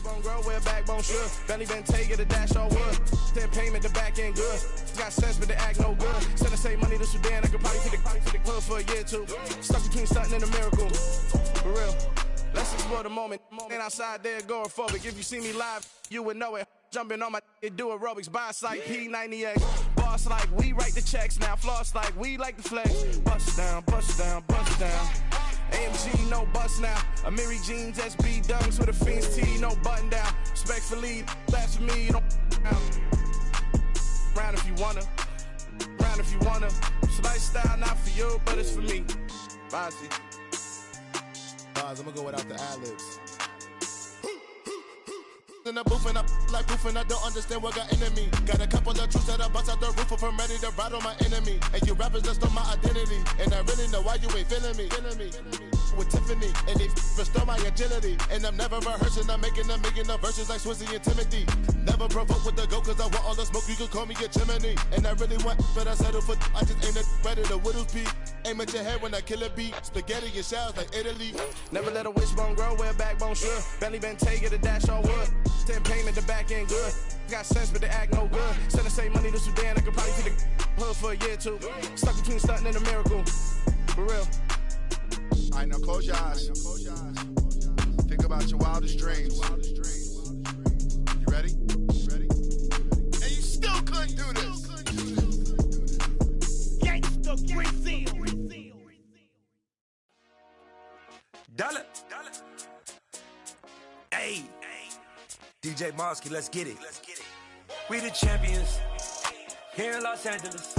Wishbone grow where backbone should. Belly been taking a dash on wood. Then payment the back end good. Got sense but the act no good. Send the same money to Sudan. I could probably take the hood for a year or two. Stuck between stunting and a miracle. For real. Let's explore the moment. Ain't outside there agoraphobic. If you see me live, you would know it. Jumping on my do aerobics. Boss like P90X. Boss like we write the checks now. Floss like we like the flex. Bust down, bust down, bust down. AMG, no bust now. Amiri jeans, SB dunks with a Fiends T, no button down. Respectfully, that's for me, you don't round if you wanna. Round if you wanna. It's a lifestyle, not for you, but it's for me. Bossy. I'm gonna go without the ad-libs. In the booth and I like proof and I don't understand what got into me. Got a couple of truths that I bust out the roof if I'm ready to ride on my enemy. And you rappers just stole my identity. And I really know why you ain't feeling me. With Tiffany, and they restore my agility. And I'm never rehearsing, I'm making a million of verses like Swizzy and Timothy. Never provoke with the go, cause I want all the smoke, you can call me a chimney. And I really want, but I settle for, I just aim it better the Whittles beat. Aim at your head when I kill a beat. Spaghetti and shells like Italy. Never let a wishbone grow where backbone should. Belly been taking a dash on wood. Then payment the back end good. Got sense but the act no good. Send the same money to Sudan. I could probably take the hood for a year or two. Stuck between stunting and a miracle. For real. All right, now close your eyes. Think about your wildest dreams. You ready? And you still couldn't do this. Gangsta Brazil. Dollar. Hey. DJ Mosky, let's get it. We the champions here in Los Angeles.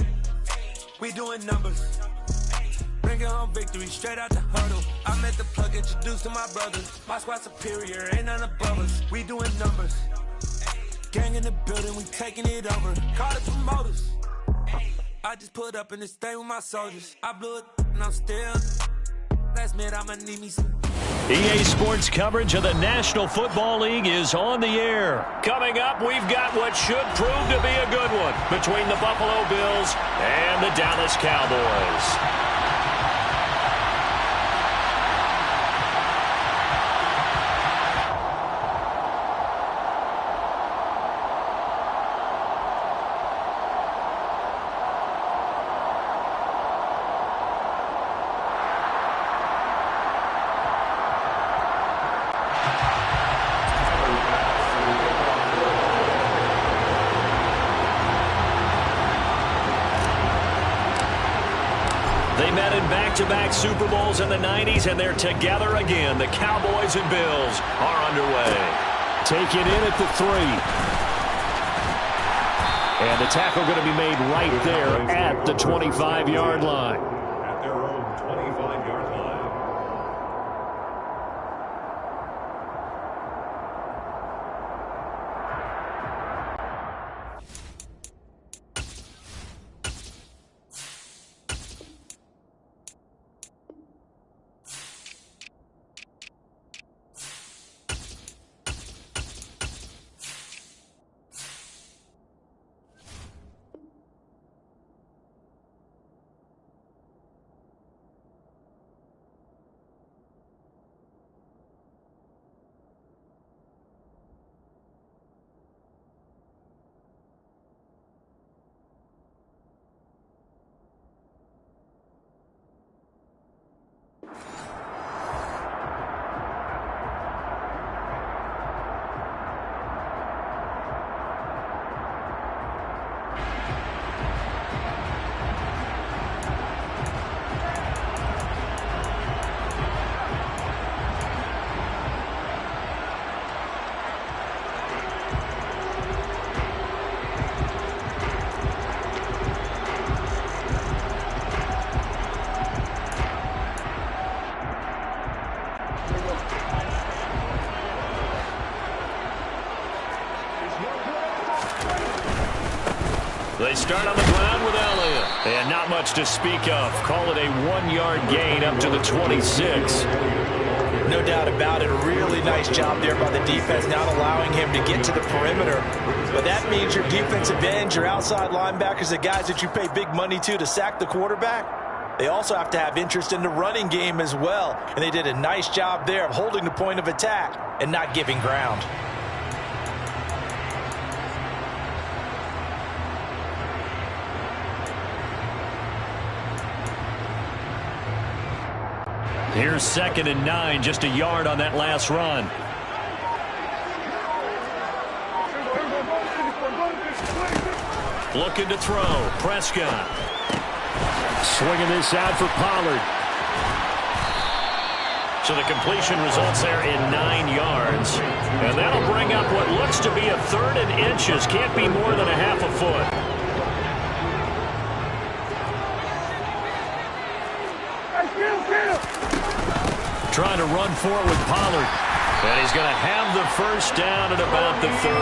We doing numbers. Bringing home victory straight out the huddle. I met the plug, introduced to my brothers. My squad superior, ain't none above us. We doing numbers. Gang in the building, we taking it over. Call the promoters. I just put up in this thing with my soldiers. I blew it and I'm still. Last minute, I'ma need me some. EA Sports coverage of the National Football League is on the air. Coming up, we've got what should prove to be a good one between the Buffalo Bills and the Dallas Cowboys. They met in back-to-back Super Bowls in the 90s, and they're together again. The Cowboys and Bills are underway. Taken in at the 3. And the tackle going to be made right there at the 25-yard line. At their own 25-yard line. They start on the ground with Elliott. And not much to speak of. Call it a 1-yard gain up to the 26. No doubt about it. A really nice job there by the defense, not allowing him to get to the perimeter. But that means your defensive ends, your outside linebackers, the guys that you pay big money to sack the quarterback, they also have to have interest in the running game as well. And they did a nice job there of holding the point of attack and not giving ground. Here's 2nd and 9, just a yard on that last run. Looking to throw. Prescott. Swinging this out for Pollard. So the completion results there in 9 yards. And that'll bring up what looks to be a 3rd and inches. Can't be more than a half a foot. Trying to run for it with Pollard. And he's going to have the first down at about the 38.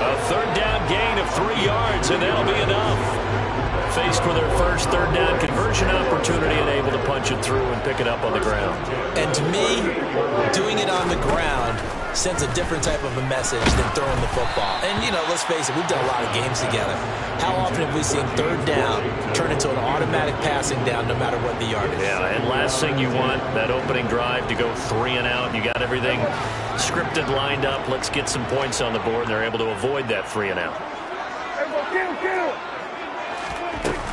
A 3rd down gain of 3 yards, and that'll be enough. Faced with their first 3rd down conversion opportunity and able to punch it through and pick it up on the ground. And to me, doing it on the ground sends a different type of a message than throwing the football. And, you know, let's face it, we've done a lot of games together. How often have we seen 3rd down turn into an automatic passing down no matter what the yard is? Yeah, and last thing you want, that opening drive to go 3 and out. You got everything scripted, lined up. Let's get some points on the board, and they're able to avoid that 3 and out.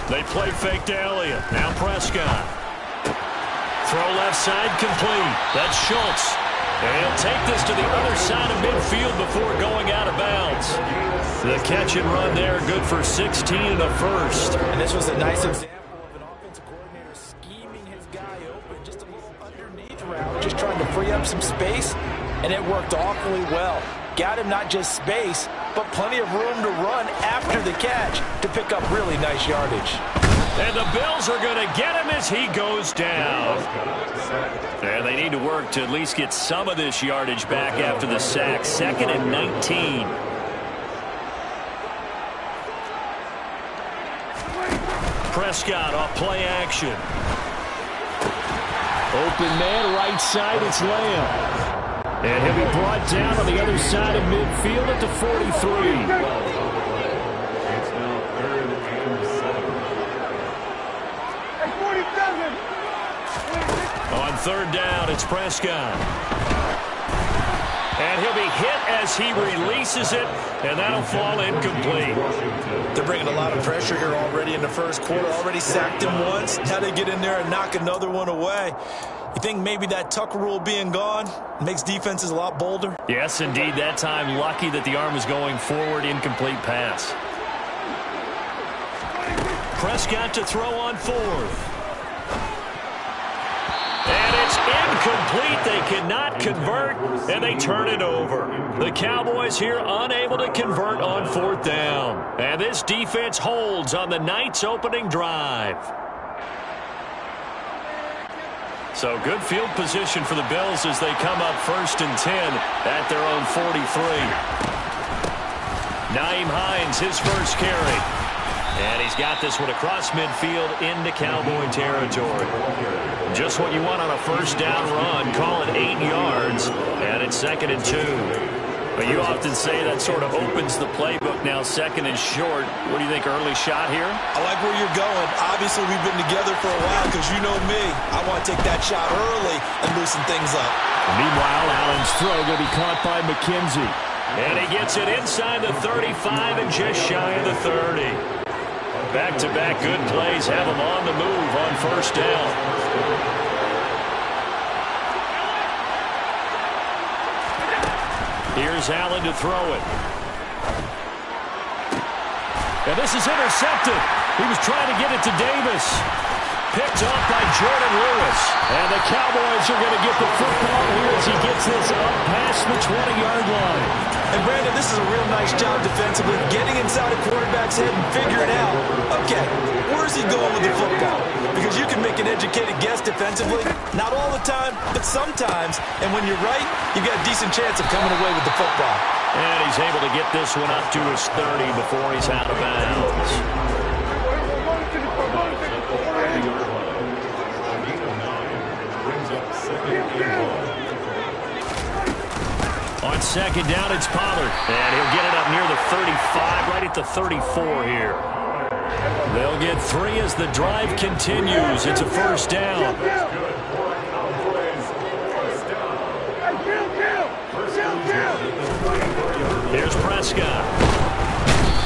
They play fake to Elliott. Now Prescott. Throw left side complete. That's Schultz. And he'll take this to the other side of midfield before going out of bounds. The catch and run there, good for 16 and a first. And this was a nice example of an offensive coordinator scheming his guy open, just a little underneath route, just trying to free up some space, and it worked awfully well. Got him not just space, but plenty of room to run after the catch to pick up really nice yardage. And the Bills are going to get him as he goes down. And they need to work to at least get some of this yardage back after the sack. 2nd and 19. Prescott off play action. Open man, right side, it's Lamb. And he'll be brought down on the other side of midfield at the 43. On 3rd down, it's Prescott. And he'll be hit as he releases it, and that'll fall incomplete. They're bringing a lot of pressure here already in the first quarter. Already sacked him once. Now they get in there and knock another one away. You think maybe that Tucker rule being gone makes defenses a lot bolder? Yes, indeed. That time, lucky that the arm was going forward. Incomplete pass. Prescott to throw on 4th. And it's incomplete. They cannot convert, and they turn it over. The Cowboys here unable to convert on 4th down. And this defense holds on the night's opening drive. So good field position for the Bills as they come up 1st and 10 at their own 43. Nyheim Hines, his first carry. And he's got this one across midfield into Cowboy territory. Just what you want on a 1st down run. Call it 8 yards, and it's 2nd and 2. But you often say that sort of opens the playbook now, 2nd and short. What do you think, early shot here? I like where you're going. Obviously, we've been together for a while because you know me. I want to take that shot early and loosen things up. Meanwhile, Allen's throw going to be caught by McKenzie. And he gets it inside the 35 and just shy of the 30. Back-to-back good plays have him on the move on 1st down. Here's Allen to throw it. And this is intercepted. He was trying to get it to Davis. Picked off by Jordan Lewis. And the Cowboys are going to get the football here as he gets this up past the 20-yard line. And, Brandon, this is a real nice job defensively, getting inside a quarterback's head and figuring out, okay, where's he going with the football? Because you can make an educated guess defensively, not all the time, but sometimes. And when you're right, you've got a decent chance of coming away with the football. And he's able to get this one up to his 30 before he's out of bounds. On 2nd down, it's Pollard. And he'll get it up near the 35, right at the 34 here. They'll get 3 as the drive continues. It's a 1st down. Here's Prescott.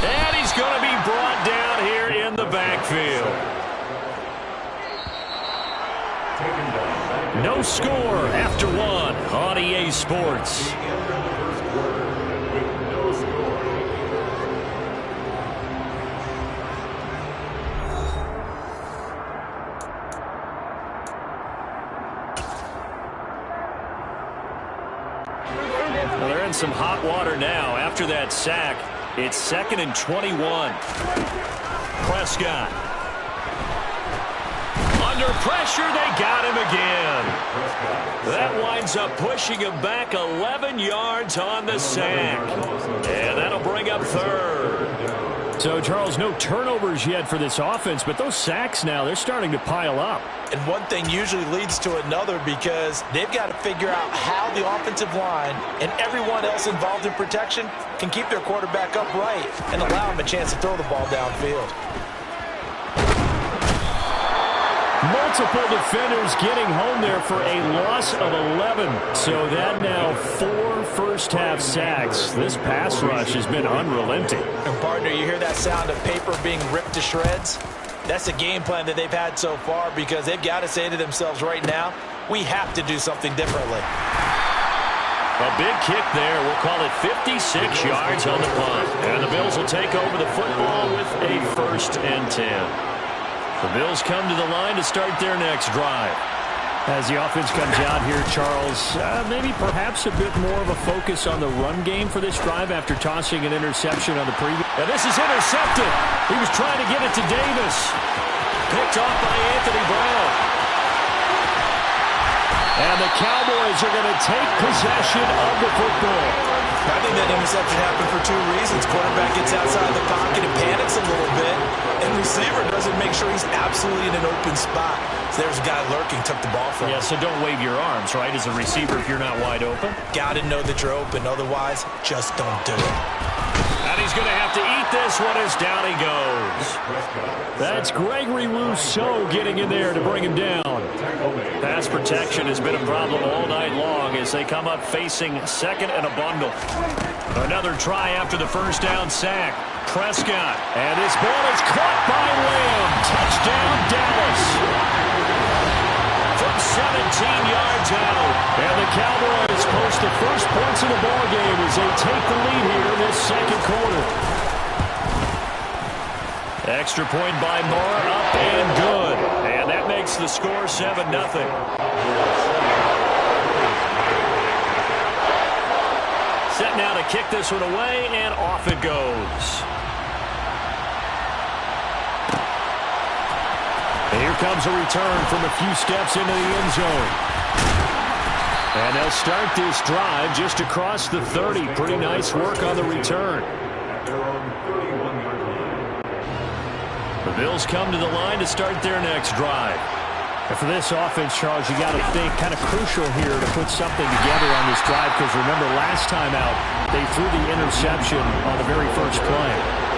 And he's going to be brought down here in the backfield. No score after one on EA Sports. Well, they're in some hot water now. After that sack, it's 2nd and 21. Prescott. Under pressure, they got him again. That winds up pushing him back 11 yards on the sack. And that'll bring up 3rd. So, Charles, no turnovers yet for this offense, but those sacks now, they're starting to pile up. And one thing usually leads to another because they've got to figure out how the offensive line and everyone else involved in protection can keep their quarterback upright and allow him a chance to throw the ball downfield. Multiple defenders getting home there for a loss of 11. So that now 4 first-half sacks. This pass rush has been unrelenting. And, partner, you hear that sound of paper being ripped to shreds? That's the game plan that they've had so far because they've got to say to themselves right now, we have to do something differently. A big kick there. We'll call it 56 yards on the punt. And the Bills will take over the football with a 1st and 10. The Bills come to the line to start their next drive. As the offense comes out here, Charles, maybe perhaps a bit more of a focus on the run game for this drive after tossing an interception on the previous. Now this is intercepted. He was trying to get it to Davis. Picked off by Anthony Brown. And the Cowboys are going to take possession of the football. I think that interception happened for 2 reasons. Quarterback gets outside the pocket and panics a little bit, and receiver doesn't make sure he's absolutely in an open spot. So there's a guy lurking, took the ball from him. Yeah, so don't wave your arms, right, as a receiver if you're not wide open. Got to know that you're open. Otherwise, just don't do it. And he's going to have to eat this one as down he goes. That's Gregory Rousseau getting in there to bring him down. Pass protection has been a problem all night long as they come up facing 2nd and a bundle. Another try after the first down sack. Prescott. And this ball is caught by Lamb. Touchdown, Dallas. From 17 yards out. And the Cowboys post the first points of the ball game as they take the lead here in this 2nd quarter. Extra point by Moore, up and good. And that makes the score 7-0. Set now to kick this one away, and off it goes. And here comes a return from a few steps into the end zone. And they'll start this drive just across the 30. Pretty nice work on the return. The Bills come to the line to start their next drive. And for this offense, Charles, you got to think kind of crucial here to put something together on this drive because remember last time out they threw the interception on the very first play.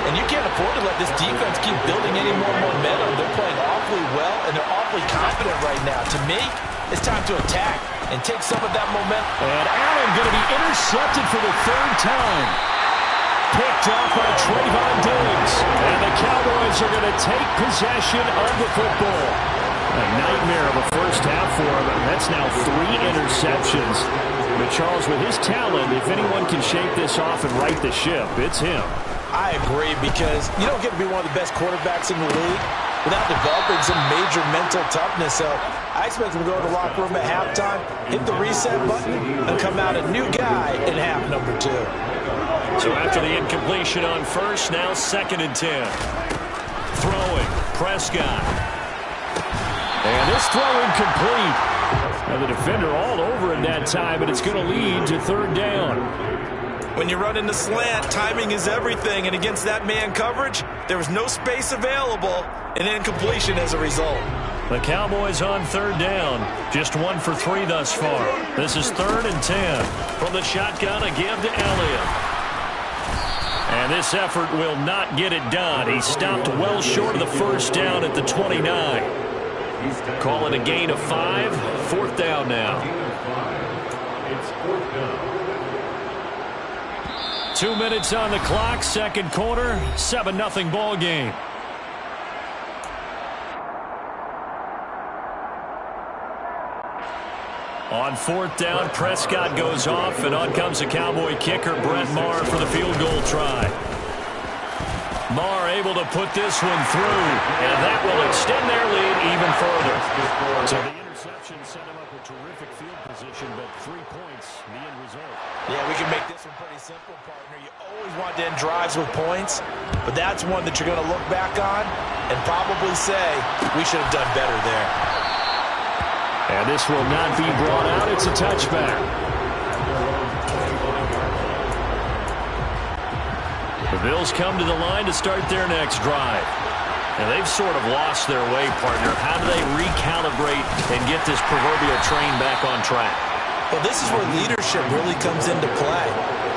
And you can't afford to let this defense keep building any more momentum. They're playing awfully well and they're awfully confident right now. To me, it's time to attack and take some of that momentum. And Allen going to be intercepted for the 3rd time. Picked off by Trayvon Diggs. And the Cowboys are going to take possession of the football. A nightmare of a first half for him. That's now 3 interceptions. But Charles, with his talent, if anyone can shake this off and right the ship, it's him. I agree because you don't get to be one of the best quarterbacks in the league without developing some major mental toughness. So I expect him to go to the locker room at halftime, hit the reset button, and come out a new guy in half number 2. So after the incompletion on first, now 2nd and 10. Throwing, Prescott. And this throw incomplete. Now the defender all over it that time, but it's going to lead to 3rd down. When you run in the slant, timing is everything, and against that man coverage, there was no space available, and incompletion as a result. The Cowboys on 3rd down. Just 1 for 3 thus far. This is 3rd and 10. From the shotgun, a give to Elliott. And this effort will not get it done. He stopped well short of the first down at the 29. Call it a gain of 5. 4th down now. It's 4th down. 2 minutes on the clock, 2nd quarter, 7-0 ball game. On 4th down, Prescott goes off, and on comes the Cowboy kicker, Brett Maher, for the field goal try. Maher able to put this one through, and that will extend their lead even further. So the interception set him up a terrific field position, but 3 points, the end result. Yeah, we can make this one pretty simple, partner. You always want to end drives with points, but that's one that you're going to look back on and probably say, we should have done better there. And this will not be brought out. It's a touchback. The Bills come to the line to start their next drive. And they've sort of lost their way, partner. How do they recalibrate and get this proverbial train back on track? Well, this is where leadership really comes into play.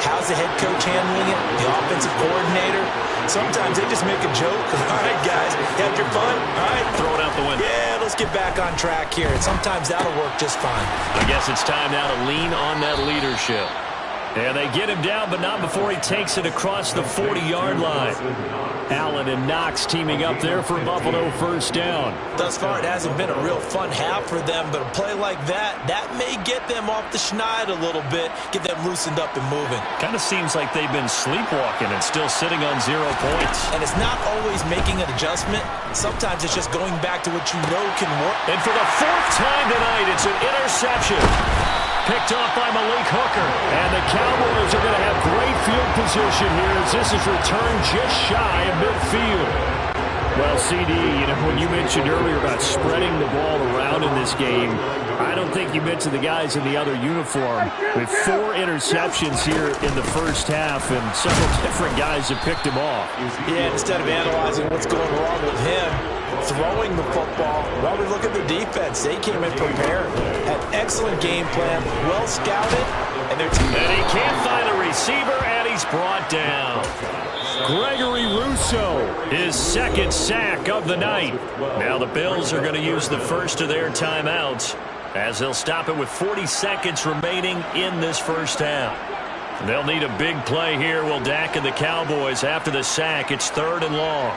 How's the head coach handling it? The offensive coordinator? Sometimes they just make a joke. All right, guys, had your fun? All right. Throw it out the window. Yeah, let's get back on track here. And sometimes that'll work just fine. I guess it's time now to lean on that leadership. And they get him down, but not before he takes it across the 40-yard line. Allen and Knox teaming up there for Buffalo first down. Thus far, it hasn't been a real fun half for them, but a play like that may get them off the schneid a little bit, get them loosened up and moving. Kind of seems like they've been sleepwalking and still sitting on 0 points. And it's not always making an adjustment. Sometimes it's just going back to what you know can work. And for the 4th time tonight, it's an interception. Picked off by Malik Hooker. And the Cowboys are going to have great field position here as this is returned just shy of midfield. Well, CD, when you mentioned earlier about spreading the ball around in this game, I don't think you mentioned the guys in the other uniform. With 4 interceptions here in the first half, and several different guys have picked him off. Yeah, instead of analyzing what's going wrong with him, throwing the football, well, we look at their defense. They came in prepared, had excellent game plan, well scouted, and he can't find a receiver, and he's brought down. Gregory Rousseau, his 2nd sack of the night. Now the Bills are going to use the first of their timeouts as they'll stop it with 40 seconds remaining in this first half. They'll need a big play here. Will Dak and the Cowboys after the sack. It's 3rd and long.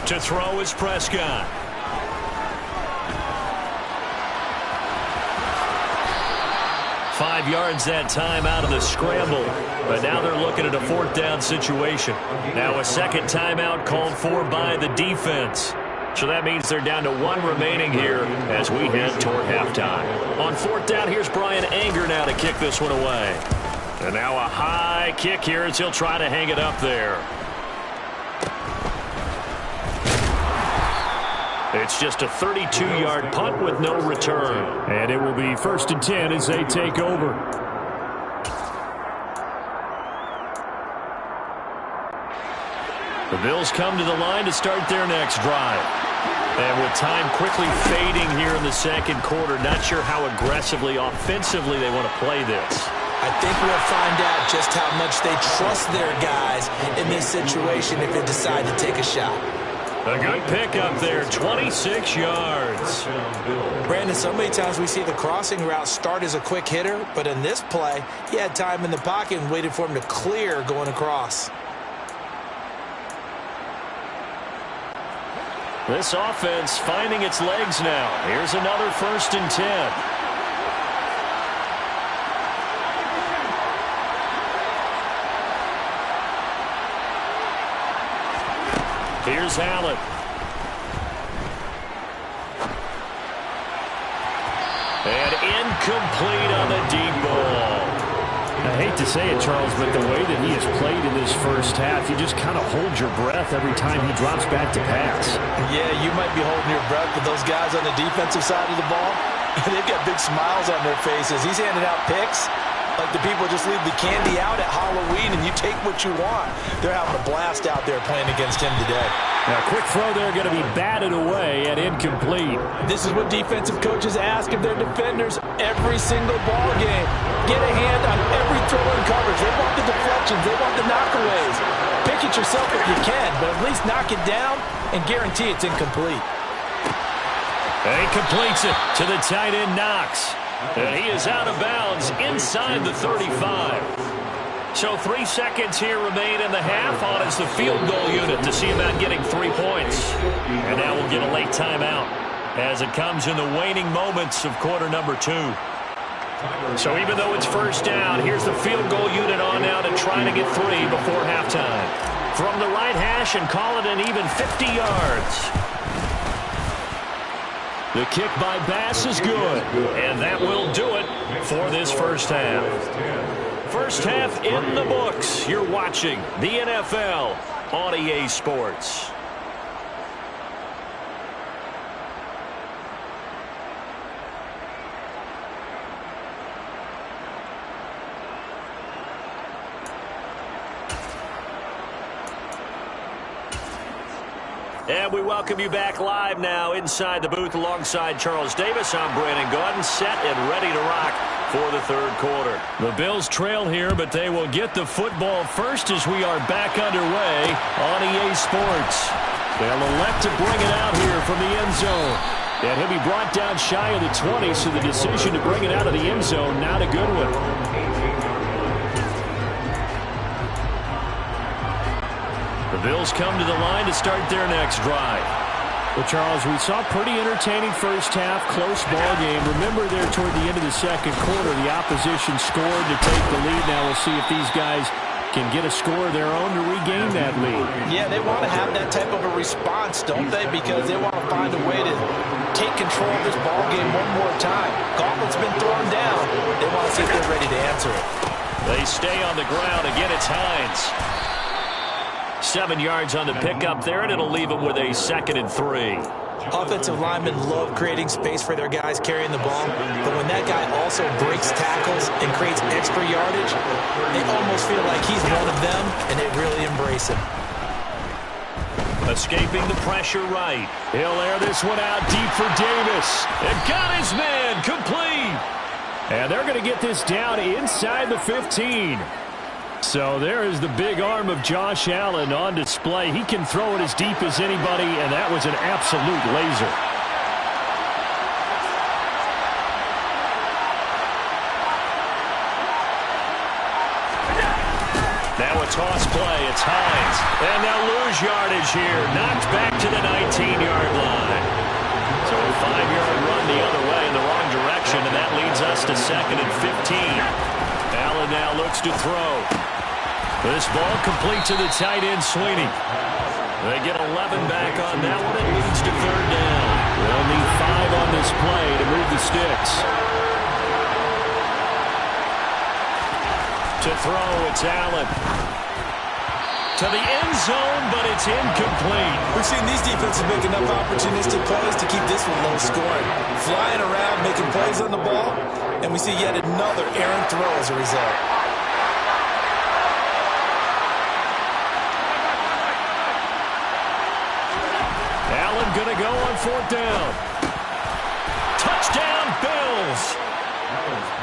To throw is Prescott. Five yards that time out of the scramble. But now they're looking at a 4th down situation. Now a second timeout called for by the defense. So that means they're down to 1 remaining here as we head toward halftime. On 4th down, here's Brian Anger now to kick this one away. And now a high kick here as he'll try to hang it up there. It's just a 32-yard punt with no return. And it will be 1st and 10 as they take over. The Bills come to the line to start their next drive. And with time quickly fading here in the 2nd quarter, not sure how aggressively, offensively they want to play this. I think we'll find out just how much they trust their guys in this situation if they decide to take a shot. A good pickup there, 26 yards. Brandon, so many times we see the crossing route start as a quick hitter, but in this play, he had time in the pocket and waited for him to clear going across. This offense finding its legs now. Here's another 1st and 10. Here's Allen. And incomplete on the deep ball. I hate to say it, Charles, but the way that he has played in this first half, you just kind of hold your breath every time he drops back to pass. Yeah, you might be holding your breath, but those guys on the defensive side of the ball, they've got big smiles on their faces. He's handing out picks like the people just leave the candy out at Halloween and you take what you want. They're having a blast out there playing against him today. Now, quick throw there going to be batted away and incomplete. This is what defensive coaches ask of their defenders every single ball game. Get a hand on every throw and coverage. They want the deflections. They want the knockaways. Pick it yourself if you can, but at least knock it down and guarantee it's incomplete. And he completes it to the tight end, Knox. And he is out of bounds inside the 35. So 3 seconds here remain in the half. On is the field goal unit to see about getting 3 points. And now we'll get a late timeout as it comes in the waning moments of quarter number 2. So even though it's first down, here's the field goal unit on now to try to get 3 before halftime. From the right hash and call it an even 50 yards. The kick by Bass is good. And that will do it for this first half. First half in the books. You're watching the NFL on EA Sports. And we welcome you back live now inside the booth alongside Charles Davis. I'm Brandon Gaudin, set and ready to rock for the third quarter. The Bills trail here, but they will get the football first as we are back underway on EA Sports. They'll elect to bring it out here from the end zone. And he'll be brought down shy of the 20, so the decision to bring it out of the end zone, not a good one. The Bills come to the line to start their next drive. Well, Charles, we saw pretty entertaining first half, close ball game. Remember there toward the end of the second quarter, the opposition scored to take the lead. Now we'll see if these guys can get a score of their own to regain that lead. Yeah, they want to have that type of a response, don't they? Because they want to find a way to take control of this ball game one more time. Gauntlet's been thrown down. They want to see if they're ready to answer it. They stay on the ground. Again, it's Hines. 7 yards on the pickup there, and it'll leave them with a 2nd and 3. Offensive linemen love creating space for their guys carrying the ball, but when that guy also breaks tackles and creates extra yardage, they almost feel like he's one of them, and they really embrace him. Escaping the pressure right. He'll air this one out deep for Davis. And got his man complete. And they're going to get this down inside the 15. So there is the big arm of Josh Allen on display. He can throw it as deep as anybody, and that was an absolute laser. Now a toss play. It's Hines. And they'll lose yardage here. Knocked back to the 19-yard line. So a 5-yard run the other way in the wrong direction, and that leads us to 2nd and 15. Allen now looks to throw. This ball complete to the tight end, Sweeney. They get 11 back on that one. It leads to 3rd down. They'll need 5 on this play to move the sticks. To throw, it's Allen. To the end zone, but it's incomplete. We've seen these defenses make enough opportunistic plays to keep this one low scoring. Flying around, making plays on the ball, and we see yet another errant throw as a result. Allen going to go on 4th down. Touchdown, Bills.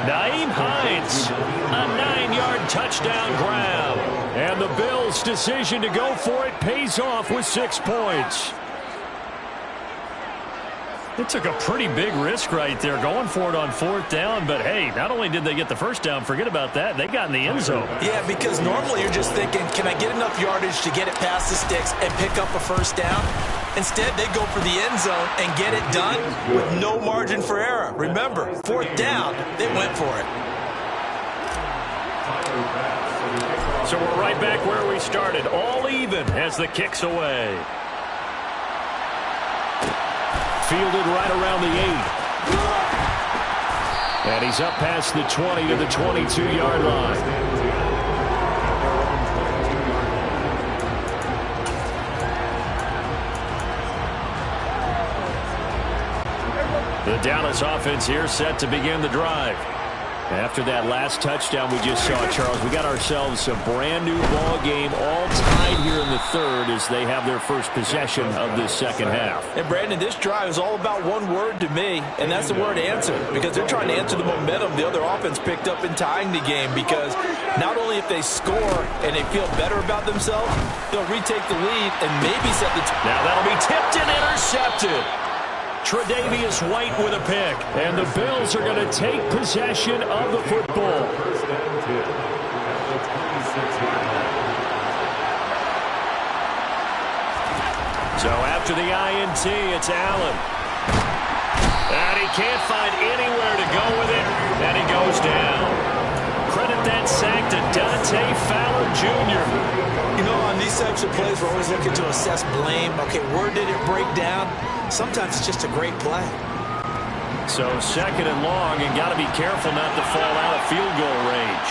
Nyheim Hines, a 9-yard touchdown grab. And the Bills' decision to go for it pays off with 6 points. It took a pretty big risk right there going for it on 4th down. But, hey, not only did they get the first down, forget about that, they got in the end zone. Yeah, because normally you're just thinking, can I get enough yardage to get it past the sticks and pick up a first down? Instead, they go for the end zone and get it done with no margin for error. Remember, 4th down, they went for it. So we're right back where we started, all even as the kick's away. Fielded right around the 8. And he's up past the 20 to the 22-yard line. The Dallas offense here set to begin the drive. After that last touchdown we just saw, Charles, we got ourselves a brand new ball game, all tied here in the 3rd as they have their first possession of this second half. And Brandon, this drive is all about one word to me, and that's the word answer, because they're trying to answer the momentum the other offense picked up in tying the game, because not only if they score and they feel better about themselves, they'll retake the lead and maybe set the... Now that'll be tipped and intercepted. Tre'Davious White with a pick. And the Bills are going to take possession of the football. So after the INT, it's Allen. And he can't find anywhere to go with it, and he goes down. Credit that sack to Dante Fowler Jr. You know, on these types of plays, we're always looking to assess blame. Okay, where did it break down? Sometimes it's just a great play. So 2nd and long, and got to be careful not to fall out of field goal range.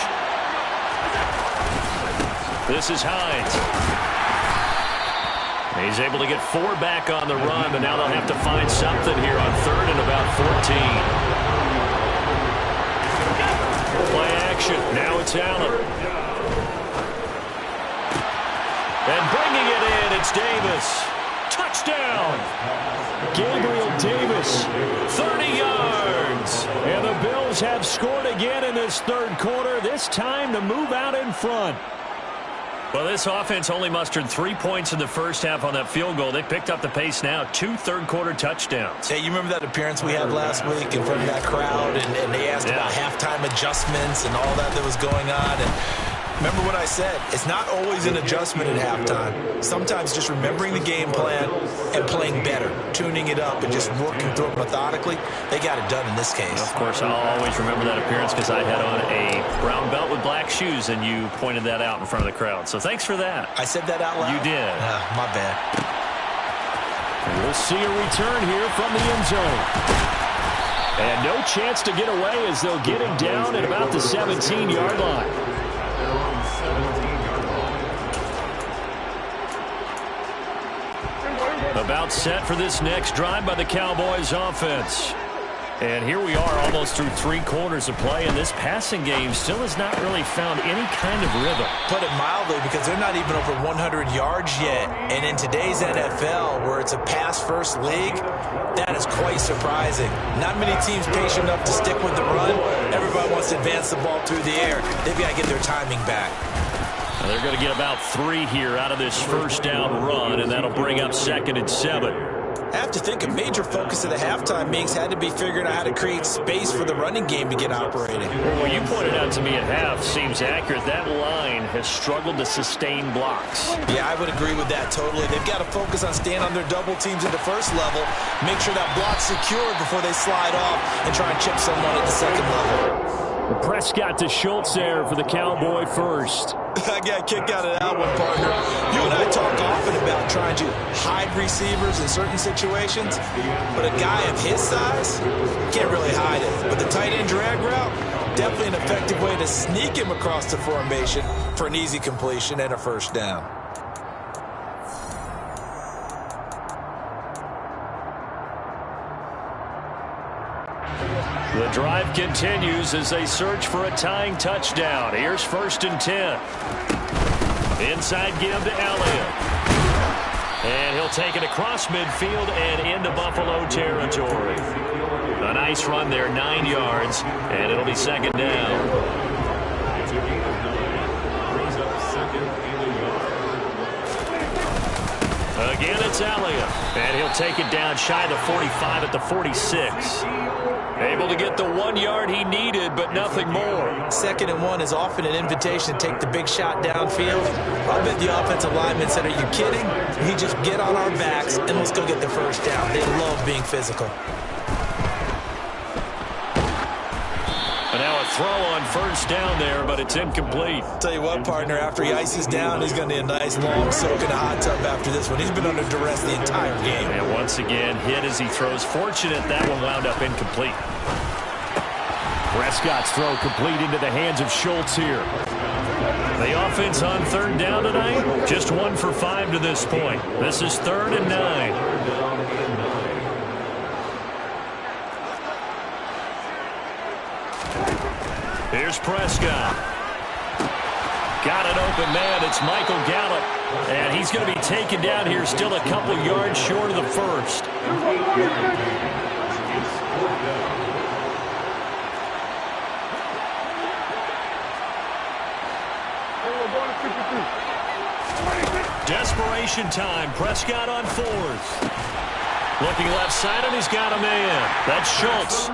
This is Hines. He's able to get 4 back on the run, but now they'll have to find something here on 3rd and about 14. Play action. Now it's Allen. And bringing it in, it's Davis. Touchdown! Gabriel Davis, 30 yards. And the Bills have scored again in this 3rd quarter, this time to move out in front. Well, this offense only mustered 3 points in the first half on that field goal. They picked up the pace now, 2 third-quarter touchdowns. Hey, you remember that appearance we had last week in front of that crowd, and they asked about halftime adjustments and all that was going on, and remember what I said. It's not always an adjustment at halftime. Sometimes just remembering the game plan and playing better, tuning it up and just working through it methodically. They got it done in this case. Of course, I'll always remember that appearance because I had on a brown belt with black shoes, and you pointed that out in front of the crowd. So thanks for that. I said that out loud? You did. My bad. And we'll see a return here from the end zone. And no chance to get away as they'll get him down at about the 17-yard line. About set for this next drive by the Cowboys offense. And here we are almost through 3 quarters of play, and this passing game still has not really found any kind of rhythm. Put it mildly, because they're not even over 100 yards yet. And in today's NFL, where it's a pass-first league, that is quite surprising. Not many teams patient enough to stick with the run. Everybody wants to advance the ball through the air. They've got to get their timing back. Now they're going to get about 3 here out of this first down run, and that'll bring up 2nd and 7. I have to think a major focus of the halftime meetings had to be figuring out how to create space for the running game to get operating. Well, what you pointed out to me at half seems accurate. That line has struggled to sustain blocks. Yeah, I would agree with that totally. They've got to focus on staying on their double teams at the first level, make sure that block's secured before they slide off and try and chip someone at the second level. Prescott to Schultz there for the Cowboy first. I got a kick out of that one, partner. You and I talk often about trying to hide receivers in certain situations, but a guy of his size can't really hide it. But the tight end drag route, definitely an effective way to sneak him across the formation for an easy completion and a first down. The drive continues as they search for a tying touchdown. Here's 1st and 10. Inside give to Elliott. And he'll take it across midfield and into Buffalo territory. A nice run there, 9 yards, and it'll be 2nd down. Again, it's Elliott. And he'll take it down shy of the 45 at the 46. Able to get the 1 yard he needed, but nothing more. 2nd and 1 is often an invitation to take the big shot downfield. I bet the offensive lineman said, are you kidding? We just get on our backs and let's go get the first down. They love being physical. And now a throw on 1st down there, but it's incomplete. Tell you what, partner, after he ices down, he's going to need a nice long soak in a hot tub after this one. He's been under duress the entire game. And once again, hit as he throws. Fortunate that one wound up incomplete. Prescott's throw complete into the hands of Schultz here. The offense on 3rd down tonight, just 1 for 5 to this point. This is 3rd and 9. Here's Prescott. Got an open man. It's Michael Gallup. And he's going to be taken down here still a couple yards short of the first. Desperation time. Prescott on 4th. Looking left side, and he's got a man. That's Schultz.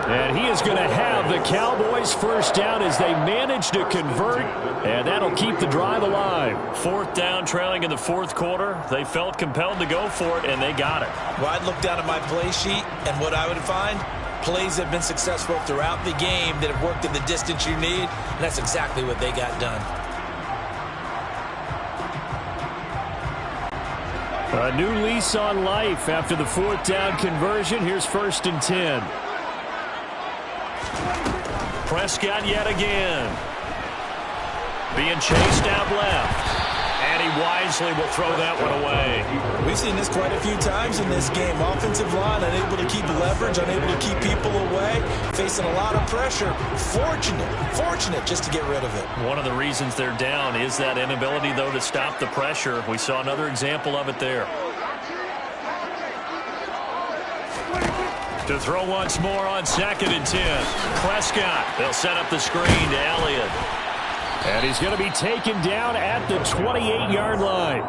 And he is going to have the Cowboys first down as they manage to convert, and that'll keep the drive alive. 4th down, trailing in the 4th quarter. They felt compelled to go for it, and they got it. Well, I'd look down at my play sheet, and what I would find, plays have been successful throughout the game that have worked in the distance you need, and that's exactly what they got done. A new lease on life after the 4th down conversion. Here's 1st and 10. Prescott yet again. Being chased out left. And he wisely will throw that one away. We've seen this quite a few times in this game. Offensive line unable to keep leverage, unable to keep people away, facing a lot of pressure. Fortunate just to get rid of it. One of the reasons they're down is that inability, though, to stop the pressure. We saw another example of it there. To throw once more on 2nd and 10. Prescott. They'll set up the screen to Elliott. And he's going to be taken down at the 28-yard line.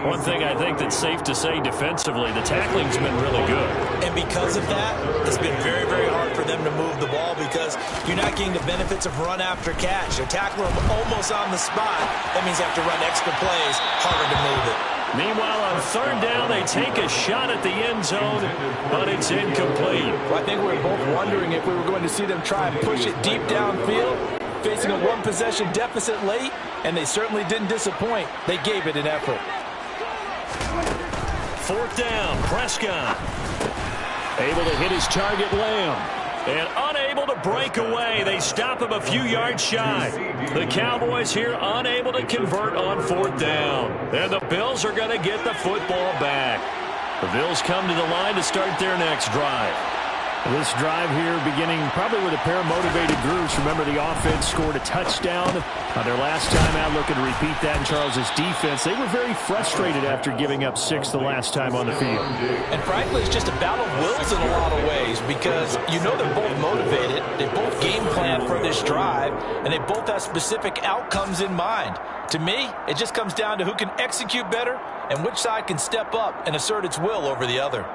One thing I think that's safe to say defensively, the tackling's been really good. And because of that, it's been very, very hard for them to move the ball because you're not getting the benefits of run after catch. You're tackling them almost on the spot. That means you have to run extra plays, harder to move it. Meanwhile, on 3rd down, they take a shot at the end zone, but it's incomplete. Well, I think we were both wondering if we were going to see them try and push it deep downfield, facing a one-possession deficit late, and they certainly didn't disappoint. They gave it an effort. 4th down, Prescott. Able to hit his target, Lamb. And unable to break away. They stop him a few yards shy. The Cowboys here unable to convert on 4th down. And the Bills are going to get the football back. The Bills come to the line to start their next drive. This drive here beginning probably with a pair of motivated groups. Remember, the offense scored a touchdown on their last time out, looking to repeat that in Charles's defense. They were very frustrated after giving up 6 the last time on the field. And frankly, it's just a battle of wills in a lot of ways because you know they're both motivated. They both game plan for this drive, and they both have specific outcomes in mind. To me, it just comes down to who can execute better and which side can step up and assert its will over the other.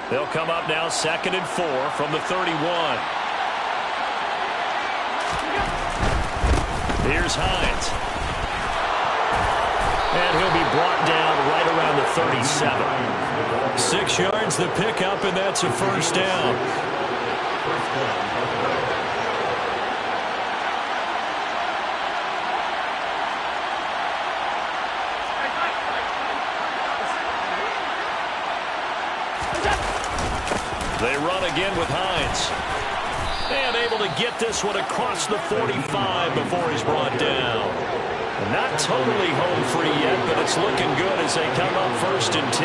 They'll come up now 2nd and 4 from the 31. Here's Hines. And he'll be brought down right around the 37. 6 yards the pickup, and that's a 1st down. They run again with Hines. And able to get this one across the 45 before he's brought down. Not totally home free yet, but it's looking good as they come up 1st and 10.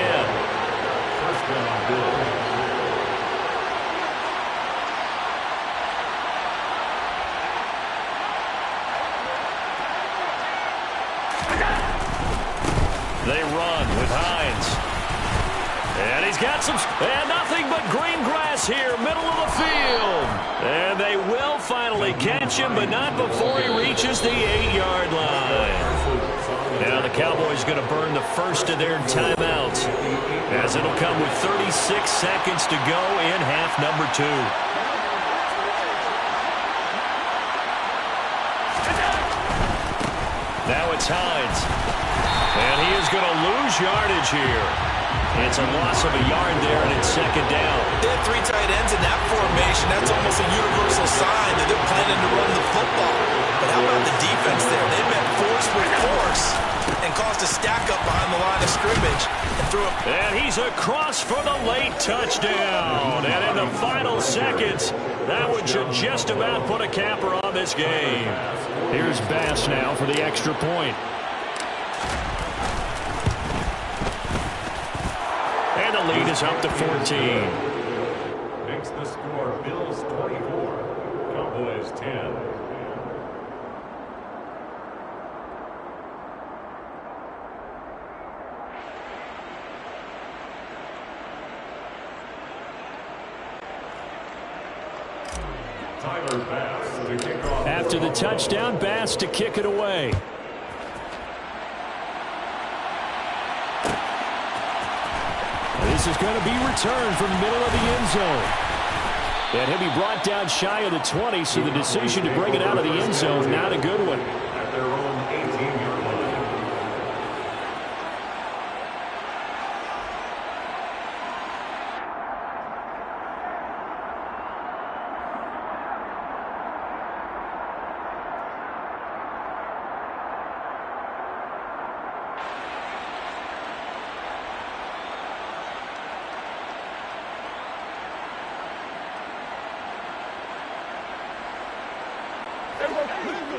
They run with Hines. And he's got some, and nothing but green grass here, middle of the field. And they will finally catch him, but not before he reaches the 8-yard line. Now the Cowboys going to burn the first of their timeouts, as it'll come with 36 seconds to go in half number 2. Now it's Hines. And he is going to lose yardage here. It's a loss of a yard there, and it's 2nd down. They have 3 tight ends in that formation. That's almost a universal sign that they're planning to run the football. But how about the defense there? They met force with force and caused a stack up behind the line of scrimmage and threw him. And he's across for the late touchdown. And in the final seconds, that one should just about put a capper on this game. Here's Bass now for the extra point. And the lead is up to 14. Makes the score Bills 24, Cowboys 10. After the touchdown, Bass to kick it away. This is going to be returned from the middle of the end zone. And he'll be brought down shy of the 20, so the decision to bring it out of the end zone, not a good one. At their own 18-yard line.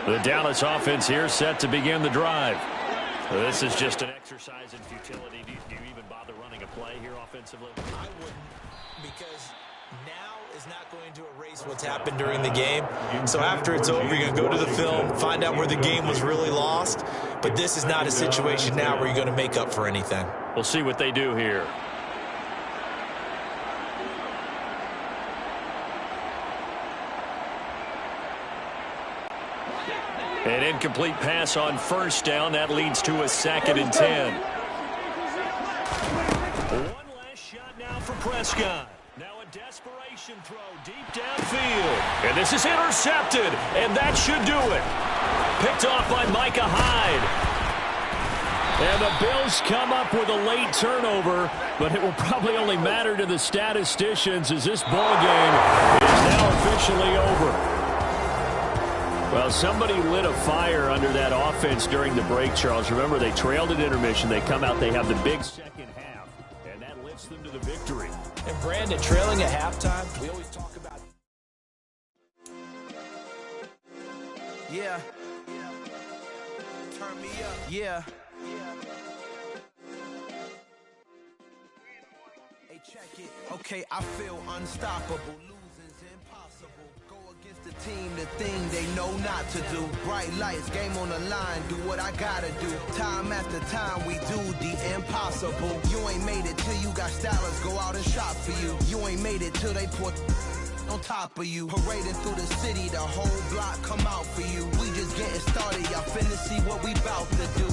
The Dallas offense here set to begin the drive. This is just an exercise in futility. Do you even bother running a play here offensively? I wouldn't, because now is not going to erase what's happened during the game. So after it's over, you're going to go to the film, find out where the game was really lost. But this is not a situation now where you're going to make up for anything. We'll see what they do here. An incomplete pass on first down. That leads to a 2nd and 10. One last shot now for Prescott. Now a desperation throw deep downfield. And this is intercepted. And that should do it. Picked off by Micah Hyde. And the Bills come up with a late turnover, but it will probably only matter to the statisticians as this ball game is now officially over. Well, somebody lit a fire under that offense during the break, Charles. Remember, they trailed at intermission. They come out, they have the big second half, and that lifts them to the victory. And Brandon, trailing at halftime, we always talk about it. Yeah. Turn me up. Yeah. Hey, check it. Okay, I feel unstoppable. Losing's impossible. Go against the team, the thing they know not to do. Bright lights, game on the line, do what I gotta do. Time after time, we do the impossible. You ain't made it till you got stylers go out and shop for you. You ain't made it till they put on top of you. Parading through the city, the whole block come out for you. We just getting started, y'all finna see what we bout to do.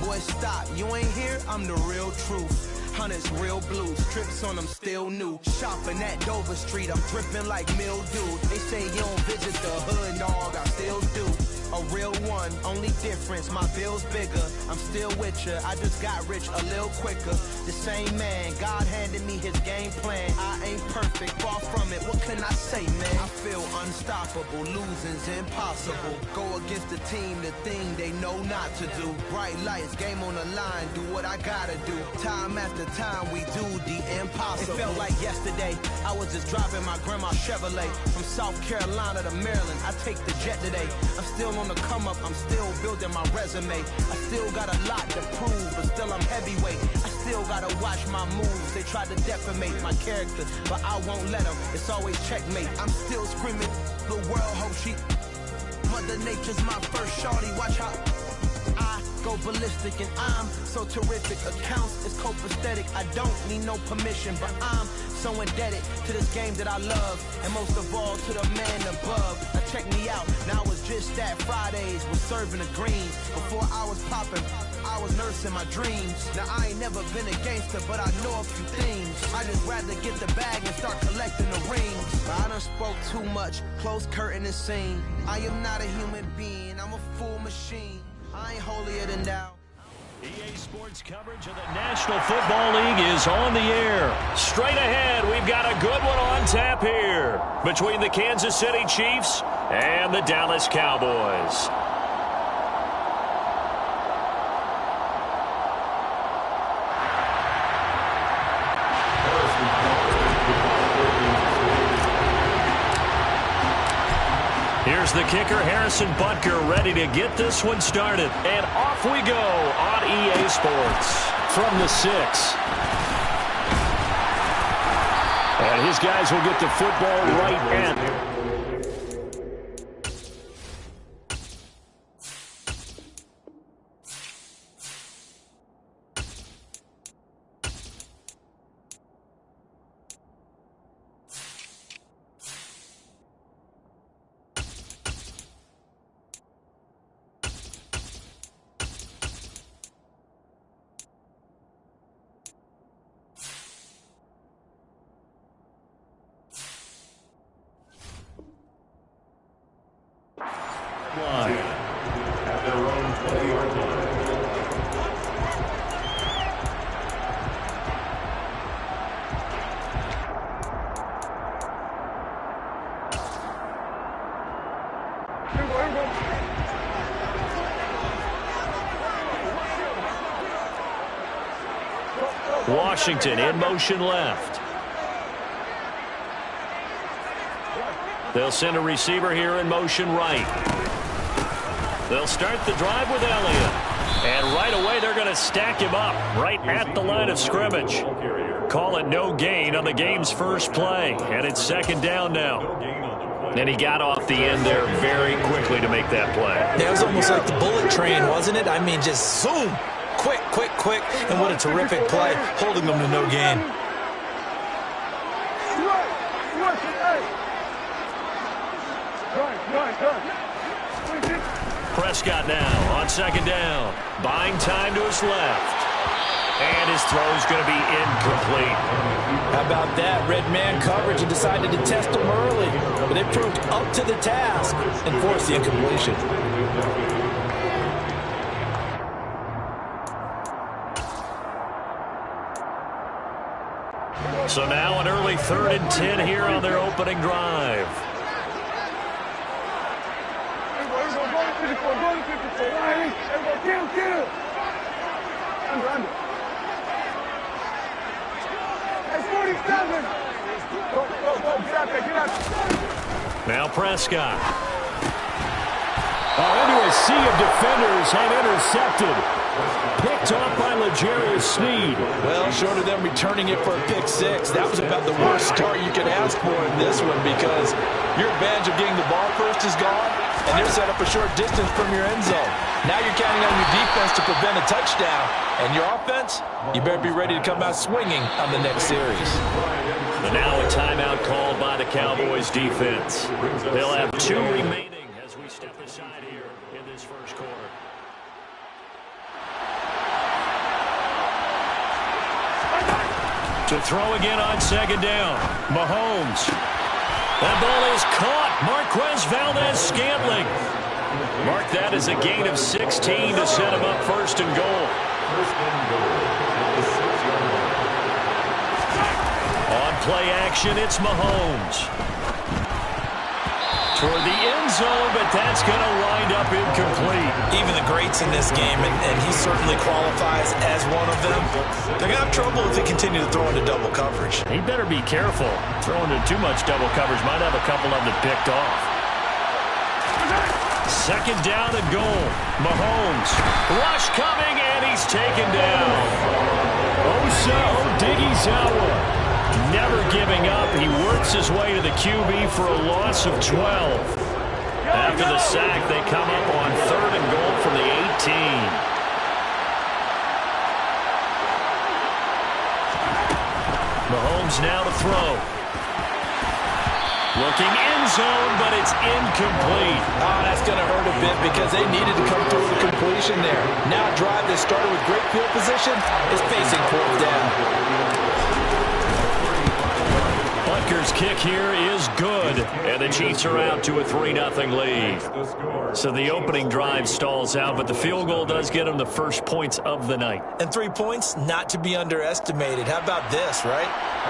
Boy, stop, you ain't here, I'm the real truth. Hunters, real blue, strips on them still new. Shopping at Dover Street, I'm dripping like mildew. They say you don't visit the hood, dog, I still do. A real one, only difference, my bill's bigger. I'm still with ya, I just got rich a little quicker. The same man, God handed me his game plan. I ain't perfect, far from it, what can I say, man? I feel unstoppable, losing's impossible. Go against the team, the thing they know not to do. Bright lights, game on the line, do what I gotta do. Time after time, we do the impossible. It felt like yesterday, I was just driving my grandma's Chevrolet. From South Carolina to Maryland, I take the jet today. I'm still on the come up, I'm still building my resume. I still got a lot to prove, but still I'm heavyweight. I still gotta watch my moves. They tried to defamate my character, but I won't let them. It's always checkmate. I'm still screaming, the world hope she. Mother Nature's my first shorty, watch how I go ballistic, and I'm so terrific. Accounts is copacetic, I don't need no permission, but I'm so indebted to this game that I love, and most of all to the man above. Now check me out, now it's just that Fridays was serving the greens. Before I was popping, I was nursing my dreams. Now I ain't never been a gangster, but I know a few things. I just rather get the bag and start collecting the rings. But I done spoke too much, close curtain and scene. I am not a human being, I'm a full machine. I ain't holier than thou. EA Sports coverage of the National Football League is on the air. Straight ahead, we've got a good one on tap here between the Kansas City Chiefs and the Dallas Cowboys. Here's the kicker, Harrison Butker, ready to get this one started. And off we go on EA Sports from the 6. And his guys will get the football right in. Washington in motion left. They'll send a receiver here in motion right. They'll start the drive with Elliott. And right away, they're going to stack him up right at the line of scrimmage. Call it no gain on the game's first play. And it's second down now. And he got off the end there very quickly to make that play. Yeah, it was almost like the bullet train, wasn't it? I mean, just zoom. Quick, quick, quick. And what a terrific play, holding them to no gain. Prescott now on second down. Buying time to his left. And his throw's going to be incomplete. How about that? Red man coverage and decided to test him early. But they proved up to the task and forced the incompletion. So now an early 3rd and 10 here on their opening drive. Now Prescott. Into a sea of defenders and intercepted. Picked off by L'Jarius Sneed. Well, short of them returning it for a pick six, that was about the worst start you could ask for in this one because your advantage of getting the ball first is gone, and they're set up a short distance from your end zone. Now you're counting on your defense to prevent a touchdown, and your offense, you better be ready to come out swinging on the next series. And now a timeout called by the Cowboys defense. They'll have 2 remaining as we step aside here in this first quarter. To throw again on second down. Mahomes. That ball is caught. Marquez Valdez-Scantling. Mark that as a gain of 16 to set him up first and goal. On play action, it's Mahomes. Toward the end zone, but that's going to wind up incomplete. Even the greats in this game, and he certainly qualifies as one of them, they're going to have trouble if they continue to throw into double coverage. He better be careful. Throwing into too much double coverage might have a couple of them picked off. Second down and goal. Mahomes. Rush coming, and he's taken down. Osa Odighizuwa. Never giving up. He works his way to the QB for a loss of 12. After the sack, they come up on 3rd and goal from the 18. Mahomes now to throw. Looking end zone, but it's incomplete. Oh, that's going to hurt a bit because they needed to come through with a completion there. Now a drive that started with great field position is facing 4th down. Butker's kick here is good, and the Chiefs are out to a 3-0 lead. So the opening drive stalls out, but the field goal does get them the first points of the night. And 3 points, not to be underestimated. How about this, right?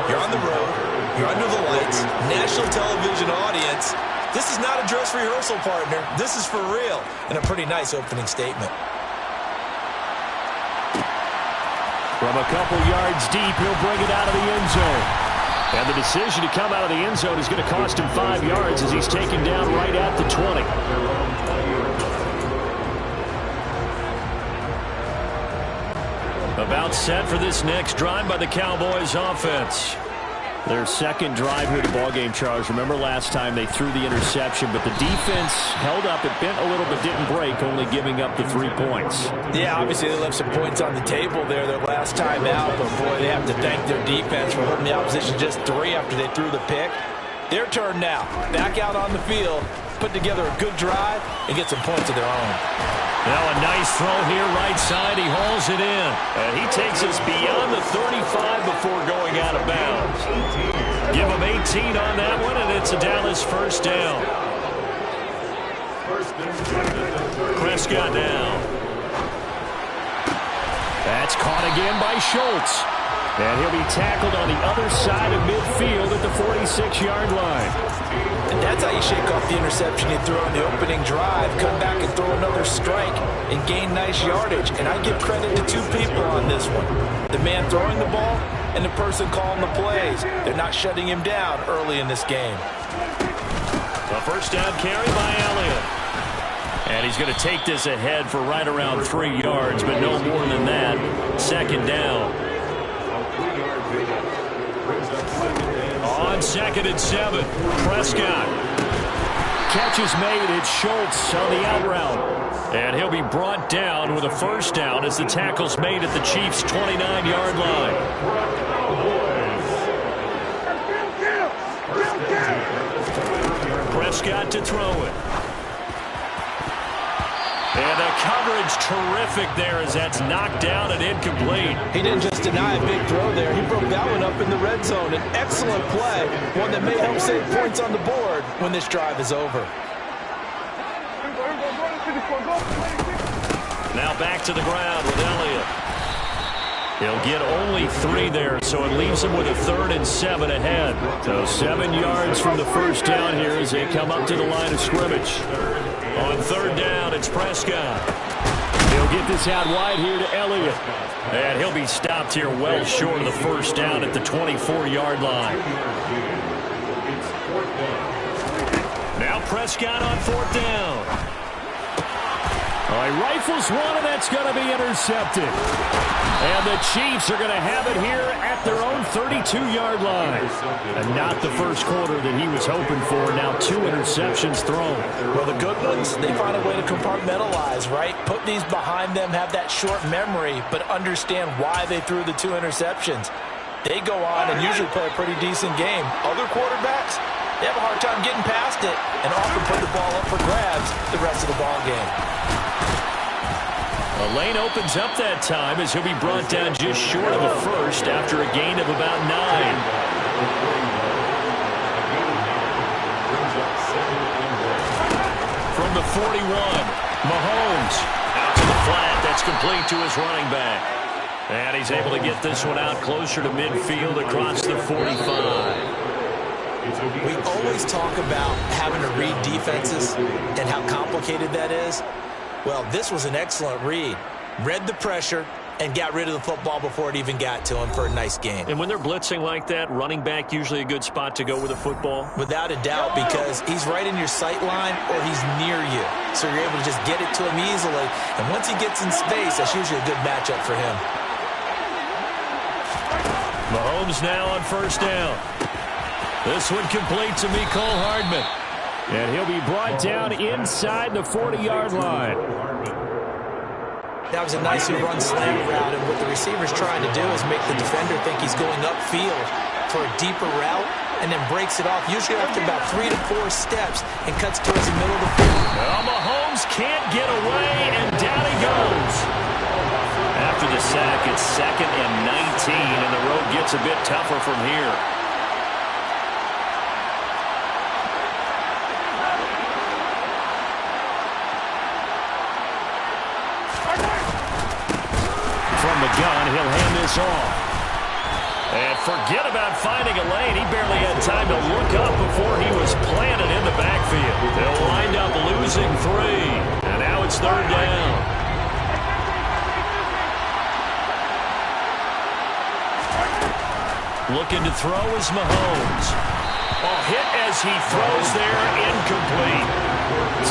You're on the road, you're under the lights, national television audience. This is not a dress rehearsal, partner. This is for real, and a pretty nice opening statement. From a couple yards deep, he'll bring it out of the end zone. And the decision to come out of the end zone is going to cost him 5 yards as he's taken down right at the 20. About set for this next drive by the Cowboys offense. Their second drive here of the ballgame, Charles. Remember last time they threw the interception, but the defense held up. It bent a little but didn't break, only giving up the 3 points. Yeah, obviously they left some points on the table there their last time out, but boy, they have to thank their defense for holding the opposition just 3 after they threw the pick. Their turn now. Back out on the field, put together a good drive, and get some points of their own. Now a nice throw here, right side. He hauls it in. And he takes us beyond the 35 before going out of bounds. Give him 18 on that one, and it's a Dallas first down. Prescott down. That's caught again by Schultz. And he'll be tackled on the other side of midfield at the 46-yard line. And that's how you shake off the interception you threw on the opening drive, come back and throw another strike and gain nice yardage. And I give credit to 2 people on this one. The man throwing the ball and the person calling the plays. They're not shutting him down early in this game. A first down carry by Elliott. And he's going to take this ahead for right around 3 yards, but no more than that. Second down. On 2nd and 7, Prescott. Catch is made. It's Schultz on the out route. And he'll be brought down with a first down as the tackle's made at the Chiefs' 29-yard line. Prescott to throw it. And the coverage terrific there as that's knocked down and incomplete. He didn't just deny a big throw there. He broke that one up in the red zone. An excellent play, one that may help save points on the board when this drive is over. Now back to the ground with Elliott. He'll get only 3 there, so it leaves him with a 3rd and 7 ahead. So 7 yards from the first down here as they come up to the line of scrimmage. On 3rd down, it's Prescott. He'll get this out wide here to Elliott. And he'll be stopped here well short of the first down at the 24-yard line. Now Prescott on 4th down. He rifles one, and that's going to be intercepted. And the Chiefs are going to have it here at their own 32-yard line. And not the first quarter that he was hoping for. Now 2 interceptions thrown. Well, the good ones, they find a way to compartmentalize, right? Put these behind them, have that short memory, but understand why they threw the 2 interceptions. They go on and usually play a pretty decent game. Other quarterbacks, they have a hard time getting past it and often put the ball up for grabs the rest of the ball game. A lane opens up that time as he'll be brought down just short of a first after a gain of about 9. From the 41, Mahomes out to the flat. That's complete to his running back. And he's able to get this one out closer to midfield across the 45. We always talk about having to read defenses and how complicated that is. Well, this was an excellent read. Read the pressure and got rid of the football before it even got to him for a nice game. And when they're blitzing like that, running back usually a good spot to go with a football? Without a doubt, because he's right in your sight line or he's near you. So you're able to just get it to him easily. And once he gets in space, that's usually a good matchup for him. Mahomes now on first down. This one complete to Mecole Hardman. And he'll be brought down inside the 40-yard line. That was a nicely run slant route, and what the receiver's trying to do is make the defender think he's going upfield for a deeper route, and then breaks it off, usually after about 3 to 4 steps, and cuts towards the middle of the field. Well, Mahomes can't get away, and down he goes. After the sack, it's 2nd and 19, and the road gets a bit tougher from here. From the gun, he'll hand this off. And forget about finding a lane. He barely had time to look up before he was planted in the backfield. They'll wind up losing 3. And now it's 3rd down. Looking to throw is Mahomes. Hit as he throws there, incomplete.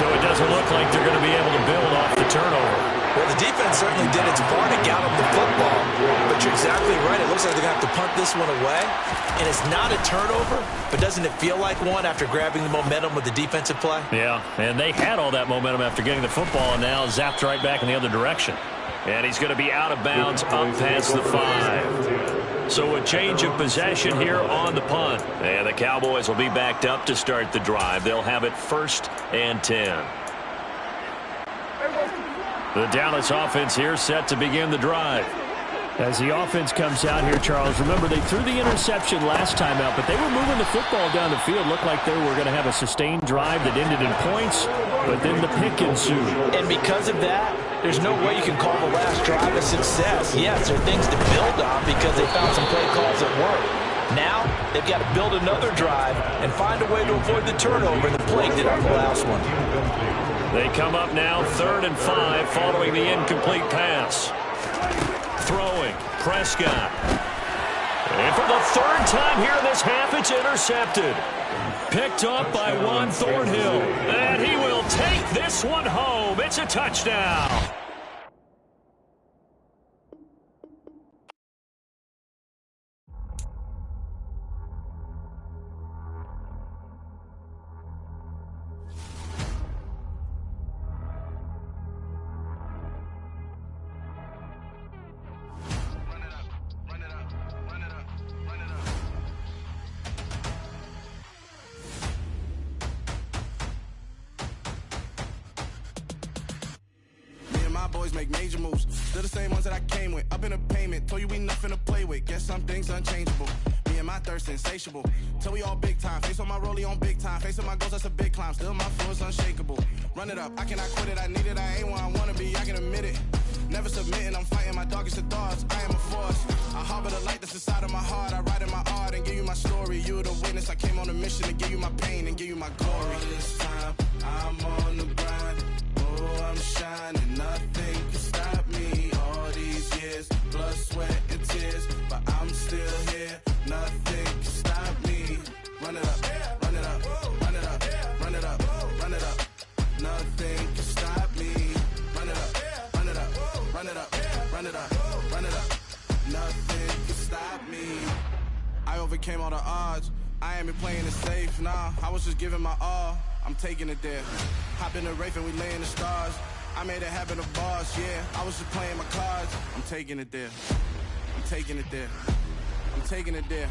So it doesn't look like they're going to be able to build off the turnover. Well, the defense certainly did its part to gallop the football. But you're exactly right. It looks like they're going to have to punt this one away. And it's not a turnover, but doesn't it feel like one after grabbing the momentum with the defensive play? Yeah, and they had all that momentum after getting the football, and now zapped right back in the other direction. And he's going to be out of bounds up past the 5. So a change of possession here on the punt. And the Cowboys will be backed up to start the drive. They'll have it 1st and 10. The Dallas offense here set to begin the drive. As the offense comes out here, Charles, remember they threw the interception last time out, but they were moving the football down the field. Looked like they were going to have a sustained drive that ended in points, but then the pick ensued. And because of that, there's no way you can call the last drive a success. Yes, there are things to build on because they found some play calls that work. Now, they've got to build another drive and find a way to avoid the turnover that plagued it on the last one. They come up now 3rd and 5 following the incomplete pass. Throwing, Prescott. And for the third time here in this half, it's intercepted. Picked up by Juan Thornhill. And he will take this one home. It's a touchdown. Boys make major moves. They're the same ones that I came with. Up in a payment, told you we nothing to play with. Guess some things unchangeable. Me and my thirst insatiable. Till we all big time. Face on my rollie on big time. Face on my goals, that's a big climb. Still my flow is unshakable. Run it up, I cannot quit it. I need it, I ain't where I wanna be. I can admit it. Never submitting, I'm fighting my darkest of thoughts. I am a force. I harbor the light that's inside of my heart. I write in my art and give you my story. You the witness. I came on a mission to give you my pain and give you my glory. All this time, I'm on the grind. Oh, I'm shining. Nothing can stop me. All these years, blood, sweat, and tears. But I'm still here. Nothing can stop me. Run it up, run it up, run it up, run it up, run it up. Nothing can stop me. Run it up, run it up, run it up, run it up, run it up. Nothing can stop me. I overcame all the odds. I ain't been playing it safe, nah. I was just giving my all. I'm taking it there. Hop in the Wraith and we lay in the stars. I made it happen to boss, yeah. I was just playing my cards. I'm taking it there. I'm taking it there. I'm taking it there.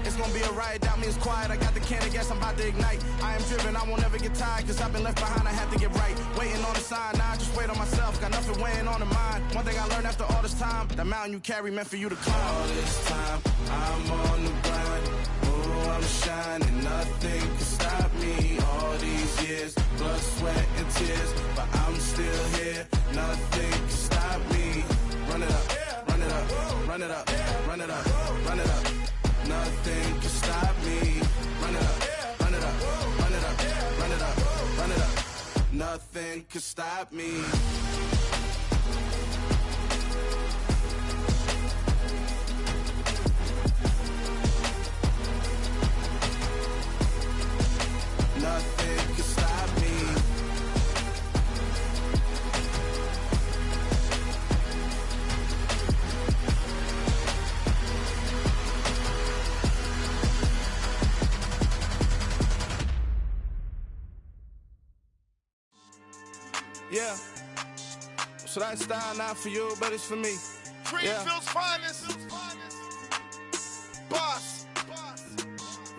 It's gonna be a riot, doubt me it's quiet. I got the can of gas, I'm about to ignite. I am driven, I won't ever get tired, cause I've been left behind, I have to get right. Waiting on the sign, now I just wait on myself. Got nothing weighing on the mind. One thing I learned after all this time, that mountain you carry meant for you to climb. All this time, I'm on the grind. Oh, I'm shining, nothing can stop me. All these years, blood, sweat, and tears. But I'm still here, nothing can stop me. Run it up, run it up, run it up, run it up, run it up. Nothing can stop me. Run it up, run it up, run it up, run it up, run it up. Nothing can stop me. Nothing can stop me. Yeah. So that style not for you, but it's for me. Greenfield's finest. Boss.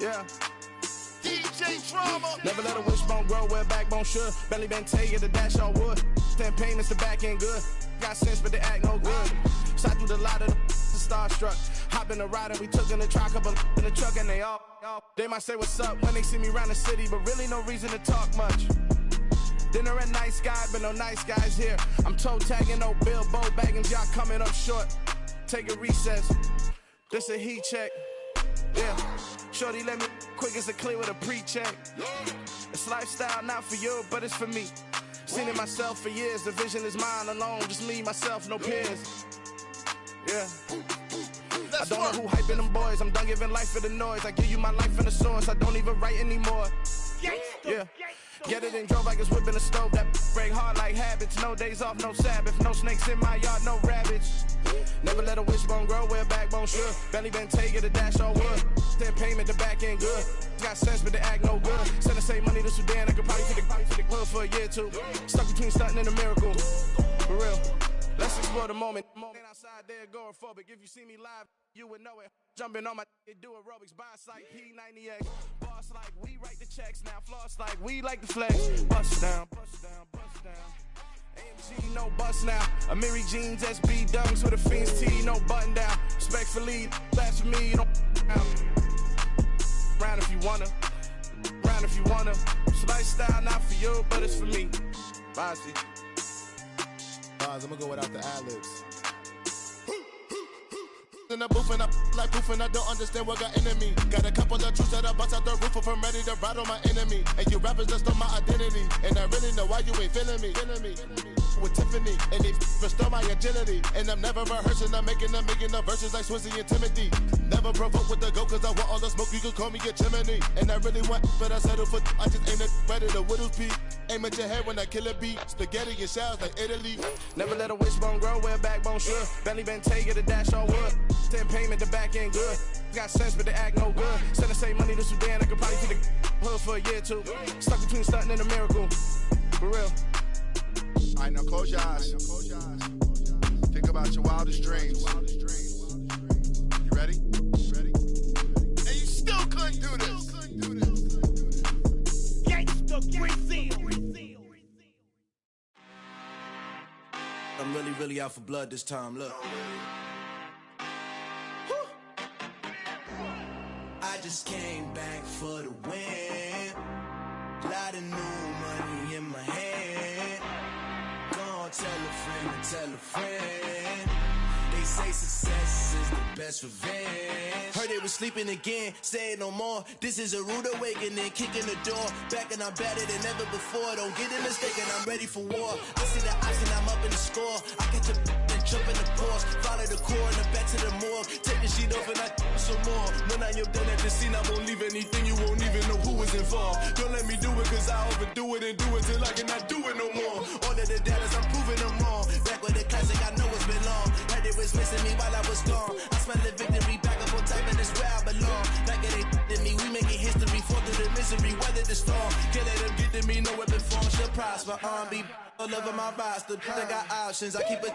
Yeah. DJ Drama. Never let a wishbone grow where backbone should. Belly been taken, the dash all wood. 10 payments, the back end good. Got sense, but they act no good. Shot through the lot of the starstruck. Hop in the ride and we took in the truck, couple in the truck, and they all. They might say what's up when they see me around the city, but really no reason to talk much. Dinner at nice guy, but no nice guys here. I'm toe tagging, no Bilbo Baggins, y'all coming up short. Take a recess. This a heat check. Yeah. Shorty let me quick as a clear with a pre-check. It's lifestyle not for you, but it's for me. Seen it myself for years. The vision is mine alone. Just me, myself, no peers. Yeah. I don't know who hyping them boys. I'm done giving life for the noise. I give you my life in the source. I don't even write anymore. Yeah. Get it and drove like it's whipping a stove. That break hard like habits. No days off, no Sabbath. No snakes in my yard, no rabbits. Never let a wishbone grow where backbone should. Belly been taken, the dash all wood. 10 payment, the back end good. Got sense, but they act no good. Send the same money to Sudan. I could probably take the club for a year or two. Stuck between stunting and a miracle. For real. Let's explore the moment. Ain't outside there agoraphobic. If you see me live, you would know it. Jumping on my do aerobics. Boss like P90X. Boss like we write the checks now. Floss like we like the flex. Bust down, bust down, bust down. AMG, no bust now. Amiri jeans, SB dunks with a Fiends T, no button down. Respectfully, that's for me. You don't round if you wanna. Round if you wanna. It's lifestyle not for you, but it's for me. Bossy. I'm gonna go without the ad-libs. In the booth and I like proof and I don't understand what got into me. Got a couple of truths that I bust out the roof if I'm ready to ride on my enemy. And you rappers just on my identity. And I really know why you ain't feeling me. with Tiffany, and they restore my agility. And I'm never rehearsing, I'm making the verses like Swizzy and Timothy. Never provoke with the go, cause I want all the smoke, you can call me a chimney. And I really want, but I settle for, I just ain't ready to whittles peak. Aim at your head when I kill a beat, spaghetti and shells like Italy. Never let a wishbone grow where a backbone should. Belly been take the dash on wood. 10 payment, the back end good. Got sense, but the act no good. Send the same money to Sudan, I could probably feed the hood for a year or two. Stuck between stunting and a miracle. For real. All right, now close your eyes. Think about your wildest dreams. You ready? And you still couldn't do this. Gangsta Brazil. I'm really out for blood this time, look. I just came back for the win. Lot of new money in my hand. Gonna tell a friend. They say success is the best revenge. Heard they was sleeping again, say it no more. This is a rude awakening, kicking the door. Back and I'm better than ever before. Don't get it mistaken, I'm ready for war. I see the ops and I'm up in the score. I get to and jump in the course. Follow the core and then back to the morgue. Take the sheet off and I some more. When I am done at the scene, I won't leave anything. You won't even know who was involved. Don't let me do it cause I overdo it and do it till I cannot do it no more. All of the doubters, I'm proving them wrong. Back with the classic, I know it's been long. Heard they was missing me while I was gone. I smell the victory back up on top and it's where I belong. Like it ain't to me, we making history. Fall through the misery, weather the storm. Can't let them get to me, no weapon form should prosper. Be all over my roster. I got options, I keep it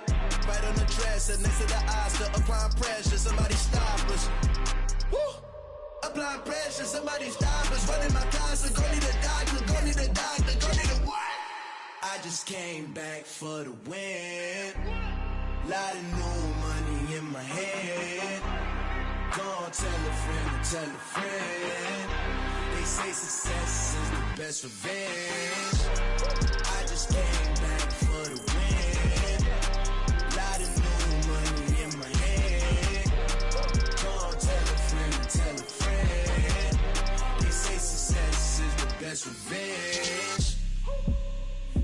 right on the dresser. Next to the Oscar, applying pressure. Somebody stop us. Woo! Applying pressure, somebody stop us. Running my closet, go need a doctor, go need a doctor, go need a what? I just came back for the win. Lot of new money in my head. Gonna tell a friend. They say success is the best revenge. I just came back for the win. Lot of new money in my head. Gonna tell a friend. They say success is the best revenge.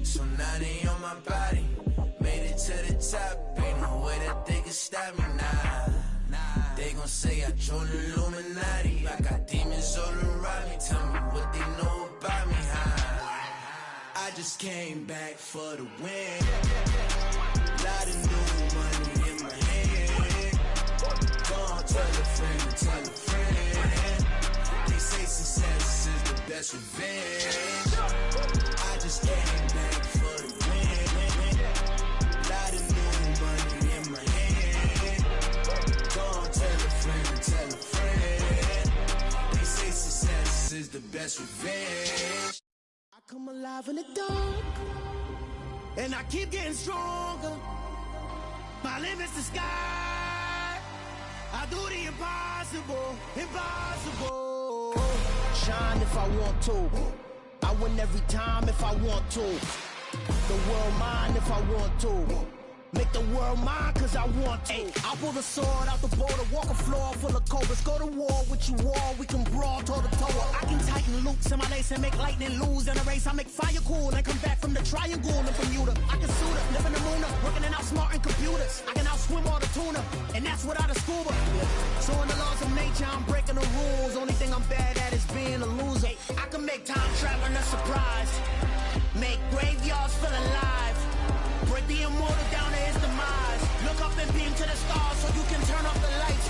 So now they on my body. Made it to the top. Ain't no way that they can stop me now. They gon' say I joined the Illuminati. I got demons all around me. Tell me what they know about me, huh? I just came back for the win. Lot of new money in my hand. Gonna tell a friend. They say success is the best revenge. I just came back for the win. Lot of new money in my hand. Gonna tell a friend. They say success is the best revenge. I come alive in the dark, and I keep getting stronger. My limit's the sky. I do the impossible. Shine if I want to. I win every time if I want to. The world mine if I want to. Make the world mine cause I want to. I pull the sword out the border, walk a floor full of cobras. Go to war with you all, we can brawl toe to toe. I can tighten loops in my lace and make lightning lose in a race. I make fire cool and come back from the triangle in Bermuda. I can suit up, live in the moon, working and outsmarting computers. I can outswim all the tuna, and that's without a scuba. So in the laws of nature, I'm breaking the rules. Only thing I'm bad at is being a loser. I can make time traveling a surprise. Make graveyards feel alive. Break the immortal down to his demise. Look up and beam to the stars so you can turn off the lights.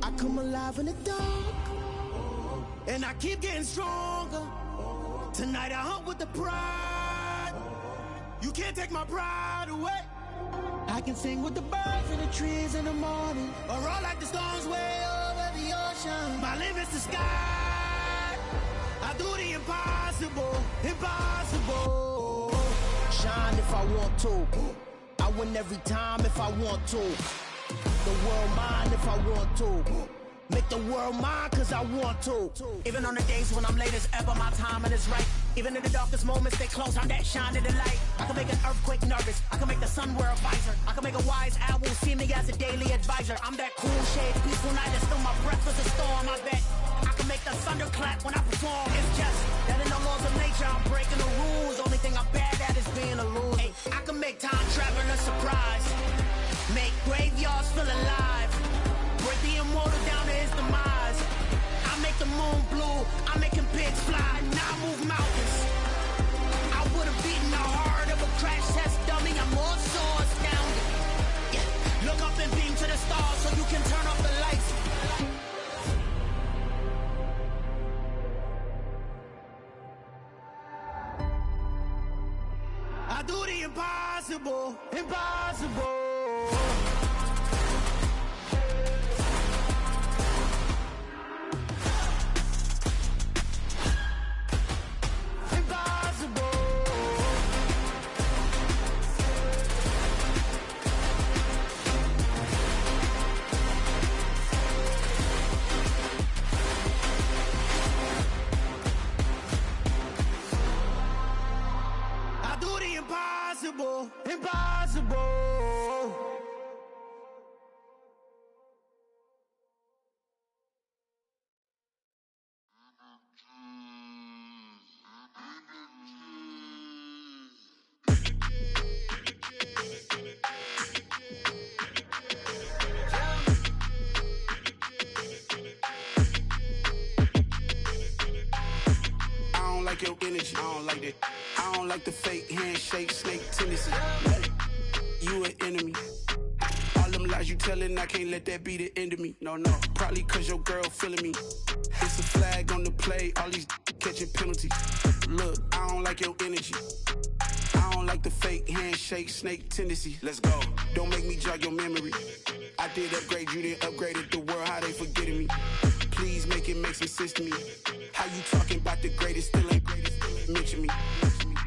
I come alive in the dark, and I keep getting stronger. Tonight I hunt with the pride. You can't take my pride away. I can sing with the birds and the trees in the morning, or roll like the storms way over the ocean. My limit's the sky. I do the impossible. Shine if I want to. I win every time if I want to. The world mine if I want to. Make the world mine cause I want to. Even on the days when I'm late as ever, my timing is right. Even in the darkest moments, stay close, I'm that shining the light. I can make an earthquake nervous. I can make the sun wear a visor. I can make a wise owl see me as a daily advisor. I'm that cool shade, peaceful night, and still my breath is a storm, I bet. I can make the thunder clap when I perform. It's just that in the laws of nature, I'm breaking the rules. Only thing I'm bad at do the impossible, impossible. Impossible, impossible. I don't like your energy, I don't like that. I don't like the fake handshake, snake tendency. You an enemy. All them lies you telling, I can't let that be the end of me. No, probably cause your girl feeling me. It's a flag on the play, all these catching penalties. Look, I don't like your energy. I don't like the fake handshake, snake tendency. Let's go. Don't make me jog your memory. I did upgrade, you didn't upgrade it. The world, how they forgetting me. Please make it make some sense to me. How you talking about the greatest, still ain't greatest, mention me.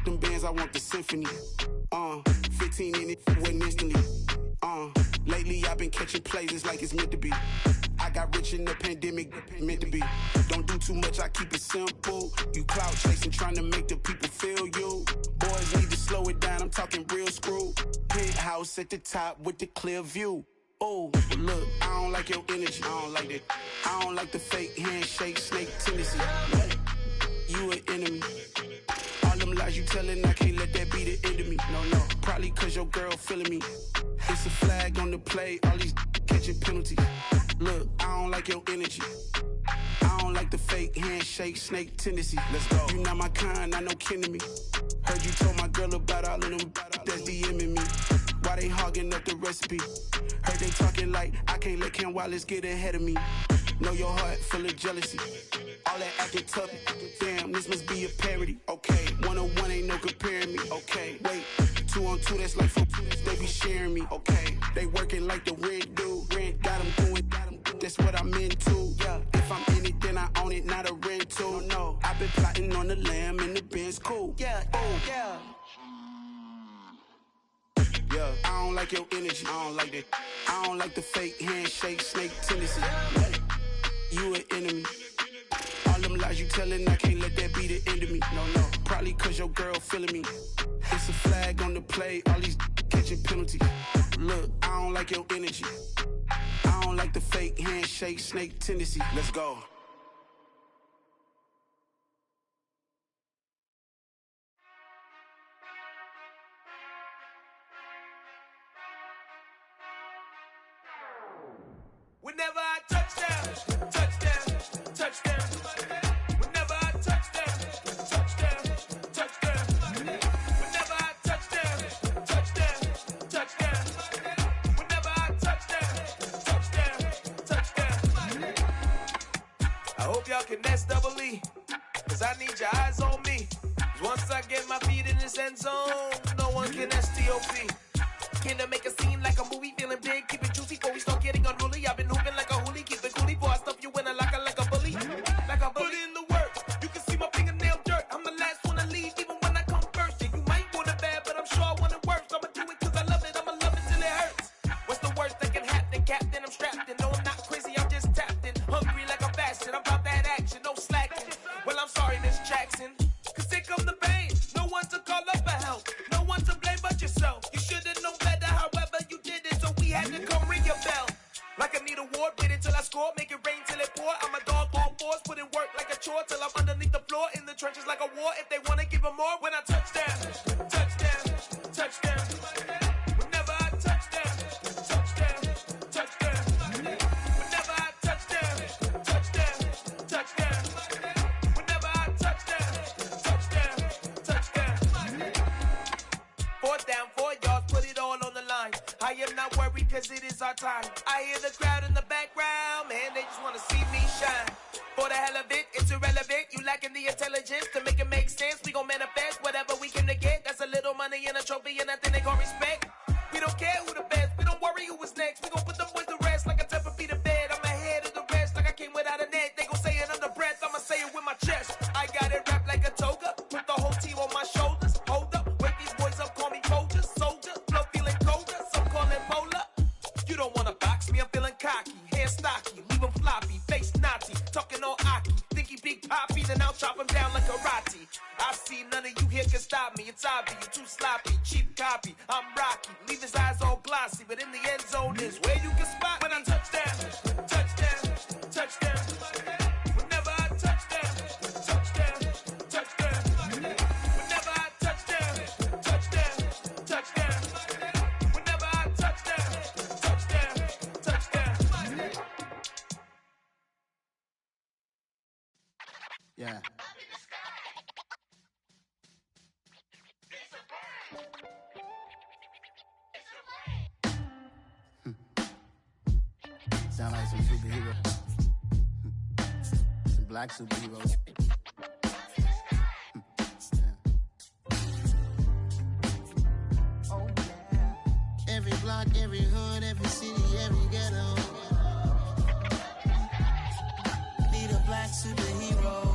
Them bands, I want the symphony. 15 in it, went instantly. Lately I've been catching plays, it's like it's meant to be. I got rich in the pandemic, meant to be. Don't do too much, I keep it simple. You clout chasing, trying to make the people feel you. Boys need to slow it down, I'm talking real screw. Penthouse at the top with the clear view. Oh, look, I don't like your energy, I don't like that. I don't like the fake handshake, snake tendency. You an enemy. All them lies you telling, I can't let that be the end of me. No, probably cause your girl feeling me. It's a flag on the play, all these catching penalties. Look, I don't like your energy. I don't like the fake handshake, snake tendency. Let's go. You not my kind, I know kin to me. Heard you told my girl about all of them that's DMing me. Why they hogging up the recipe? Heard they talking like I can't let Ken Wallace get ahead of me. Know your heart full of jealousy. All that acting tough, damn, this must be a parody. Okay, 1-on-1 ain't no comparing me. Okay, wait, 2-on-2, that's like 4, they be sharing me. Okay, they working like the rent do. Rent got them doing, that's what I'm into. Yeah, if I'm in it, then I own it, not a rental. No, I've been plotting on the lamb and the Benz cool. Yeah, oh, yeah. Yeah, I don't like your energy, I don't like that. I don't like the fake handshake, snake tendency. You an enemy. All them lies you telling, I can't let that be the end of me. No, probably cause your girl feeling me. It's a flag on the play, all these catching penalties. Look, I don't like your energy. I don't like the fake handshake, snake tendency. Let's go. Whenever I touchdown, touchdown, touchdown. Whenever I touchdown, touchdown, touchdown. Whenever I touchdown, touchdown, touchdown. Whenever I touchdown, touchdown, touchdown. I hope y'all can SWE, cause I need your eyes on me. Once I get my feet in this end zone, no one can STOP. Can I make a scene like a movie, feeling big, keep it juicy before we start getting unruly. I've been hooping like a hoolie, keep it coolie before I stuff you in a locker like a bully. Like a bully. Put in the work, you can see my fingernail dirt. I'm the last one to leave, even when I come first. Yeah, you might want it bad, but I'm sure I want it worse. I'ma do it cause I love it, I'ma love it till it hurts. What's the worst that can happen, Captain? I'm strapped in, no I'm not crazy, I'm just tapped in. Hungry like I'm fasting, I'm about that action, no slacking. Well, I'm sorry, Miss Jackson, cause here come the pain. No one to call up for help, no one to blame but yourself. You should've known better, however you did it, so we had to come ring your bell. Like I need a award, wait until I score, make it rain till it pour. I'm a dog on fours, put in work like a chore till I'm underneath the floor, in the trenches like a war. If they wanna give them more, when I touchdown, touchdown, touchdown. Whenever I touchdown, touchdown, touchdown. Whenever I touchdown, touchdown, touchdown. Whenever I touchdown, touchdown, touchdown. 4th down, 4 yards, put it all on the line. I am not worried cause it is our time. I hear the crowd in the background, man, they just wanna see me shine. For the hell of it, it's irrelevant. You lacking the intelligence to make it make sense. We gon' manifest whatever we can to get. That's a little money in a trophy chop him down like karate. I see none of you here can stop me. It's obvious, you're too sloppy, cheap copy. I'm Rocky, leave his eyes all glossy, but in the end zone is where you can spot when I touchdown, touchdown, touchdown. Whenever I touchdown, touchdown, touchdown. Whenever I touchdown, touchdown, touchdown. Whenever I touchdown, touchdown, touchdown. Yeah. Sound like some superhero. Some black superheroes. Oh, yeah. Every block, every hood, every city, every ghetto. Need a black superhero.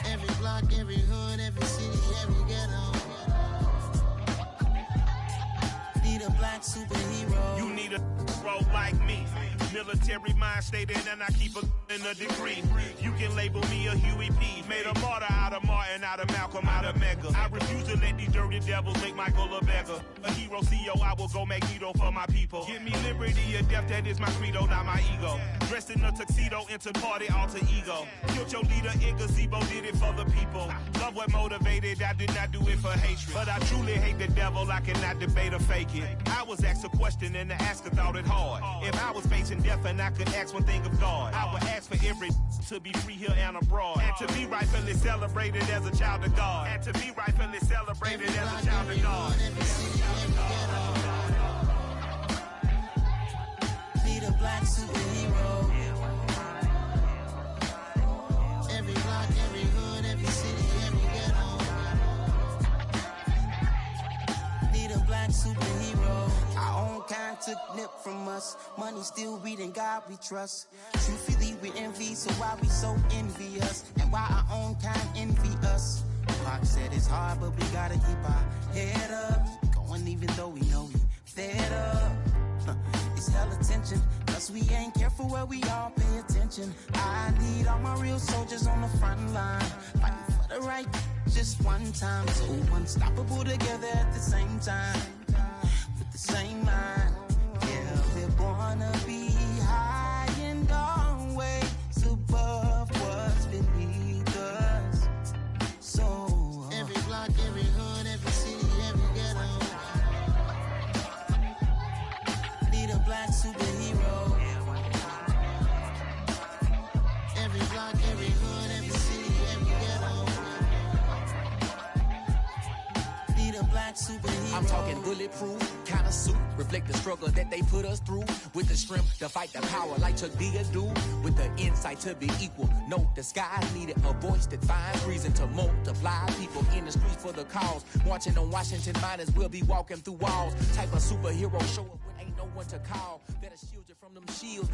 Every block, every hood, every city, every ghetto. Need a black superhero. You need a bro like me. Military mind stated, and I keep in a degree. You can label me a Huey P. Made a martyr out of Martin, out of Malcolm, out of Mega. I refuse to let these dirty devils make Michael a beggar. A hero CEO, I will go Magneto for my people. Give me liberty or death, that is my credo, not my ego. Dressed in a tuxedo, into party, alter ego. Killed your leader in gazebo, did it for the people. Love what motivated, I did not do it for hatred. But I truly hate the devil, I cannot debate or fake it. I was asked a question and the asker thought it hard. If I was facing death and I could ask one thing of God, I would ask for every to be free here and abroad, and to be rightfully celebrated as a child of God, and to be rightfully celebrated as a child of God. Need a black superhero. Every block, every hood, every city, every ghetto. Need a black superhero. Our own kind took nip from us. Money still reading God we trust. Truthfully we envy, so why we so envious? And why our own kind envy us? Pac said it's hard, but we gotta keep our head up. Going even though we know we fed up. It's hella tension, cause we ain't careful where we all pay attention. I need all my real soldiers on the front line, fighting for the right just one time. So unstoppable together at the same time, with the same mind. Yeah, we're born to be high and always above what's beneath us. So every block, every hood, every city, every ghetto. Need a black superhero. Every block, every hood, every city, every ghetto. Need a black superhero. I'm talking bulletproof kind of suit, reflect the struggle that they put us through. With the strength to fight the power like Chuck D do. With the insight to be equal. No, the sky needed a voice that finds reason to multiply. People in the streets for the cause. Marching on Washington miners will be walking through walls. Type of superhero show up when ain't no one to call. That'll shield you from them shields that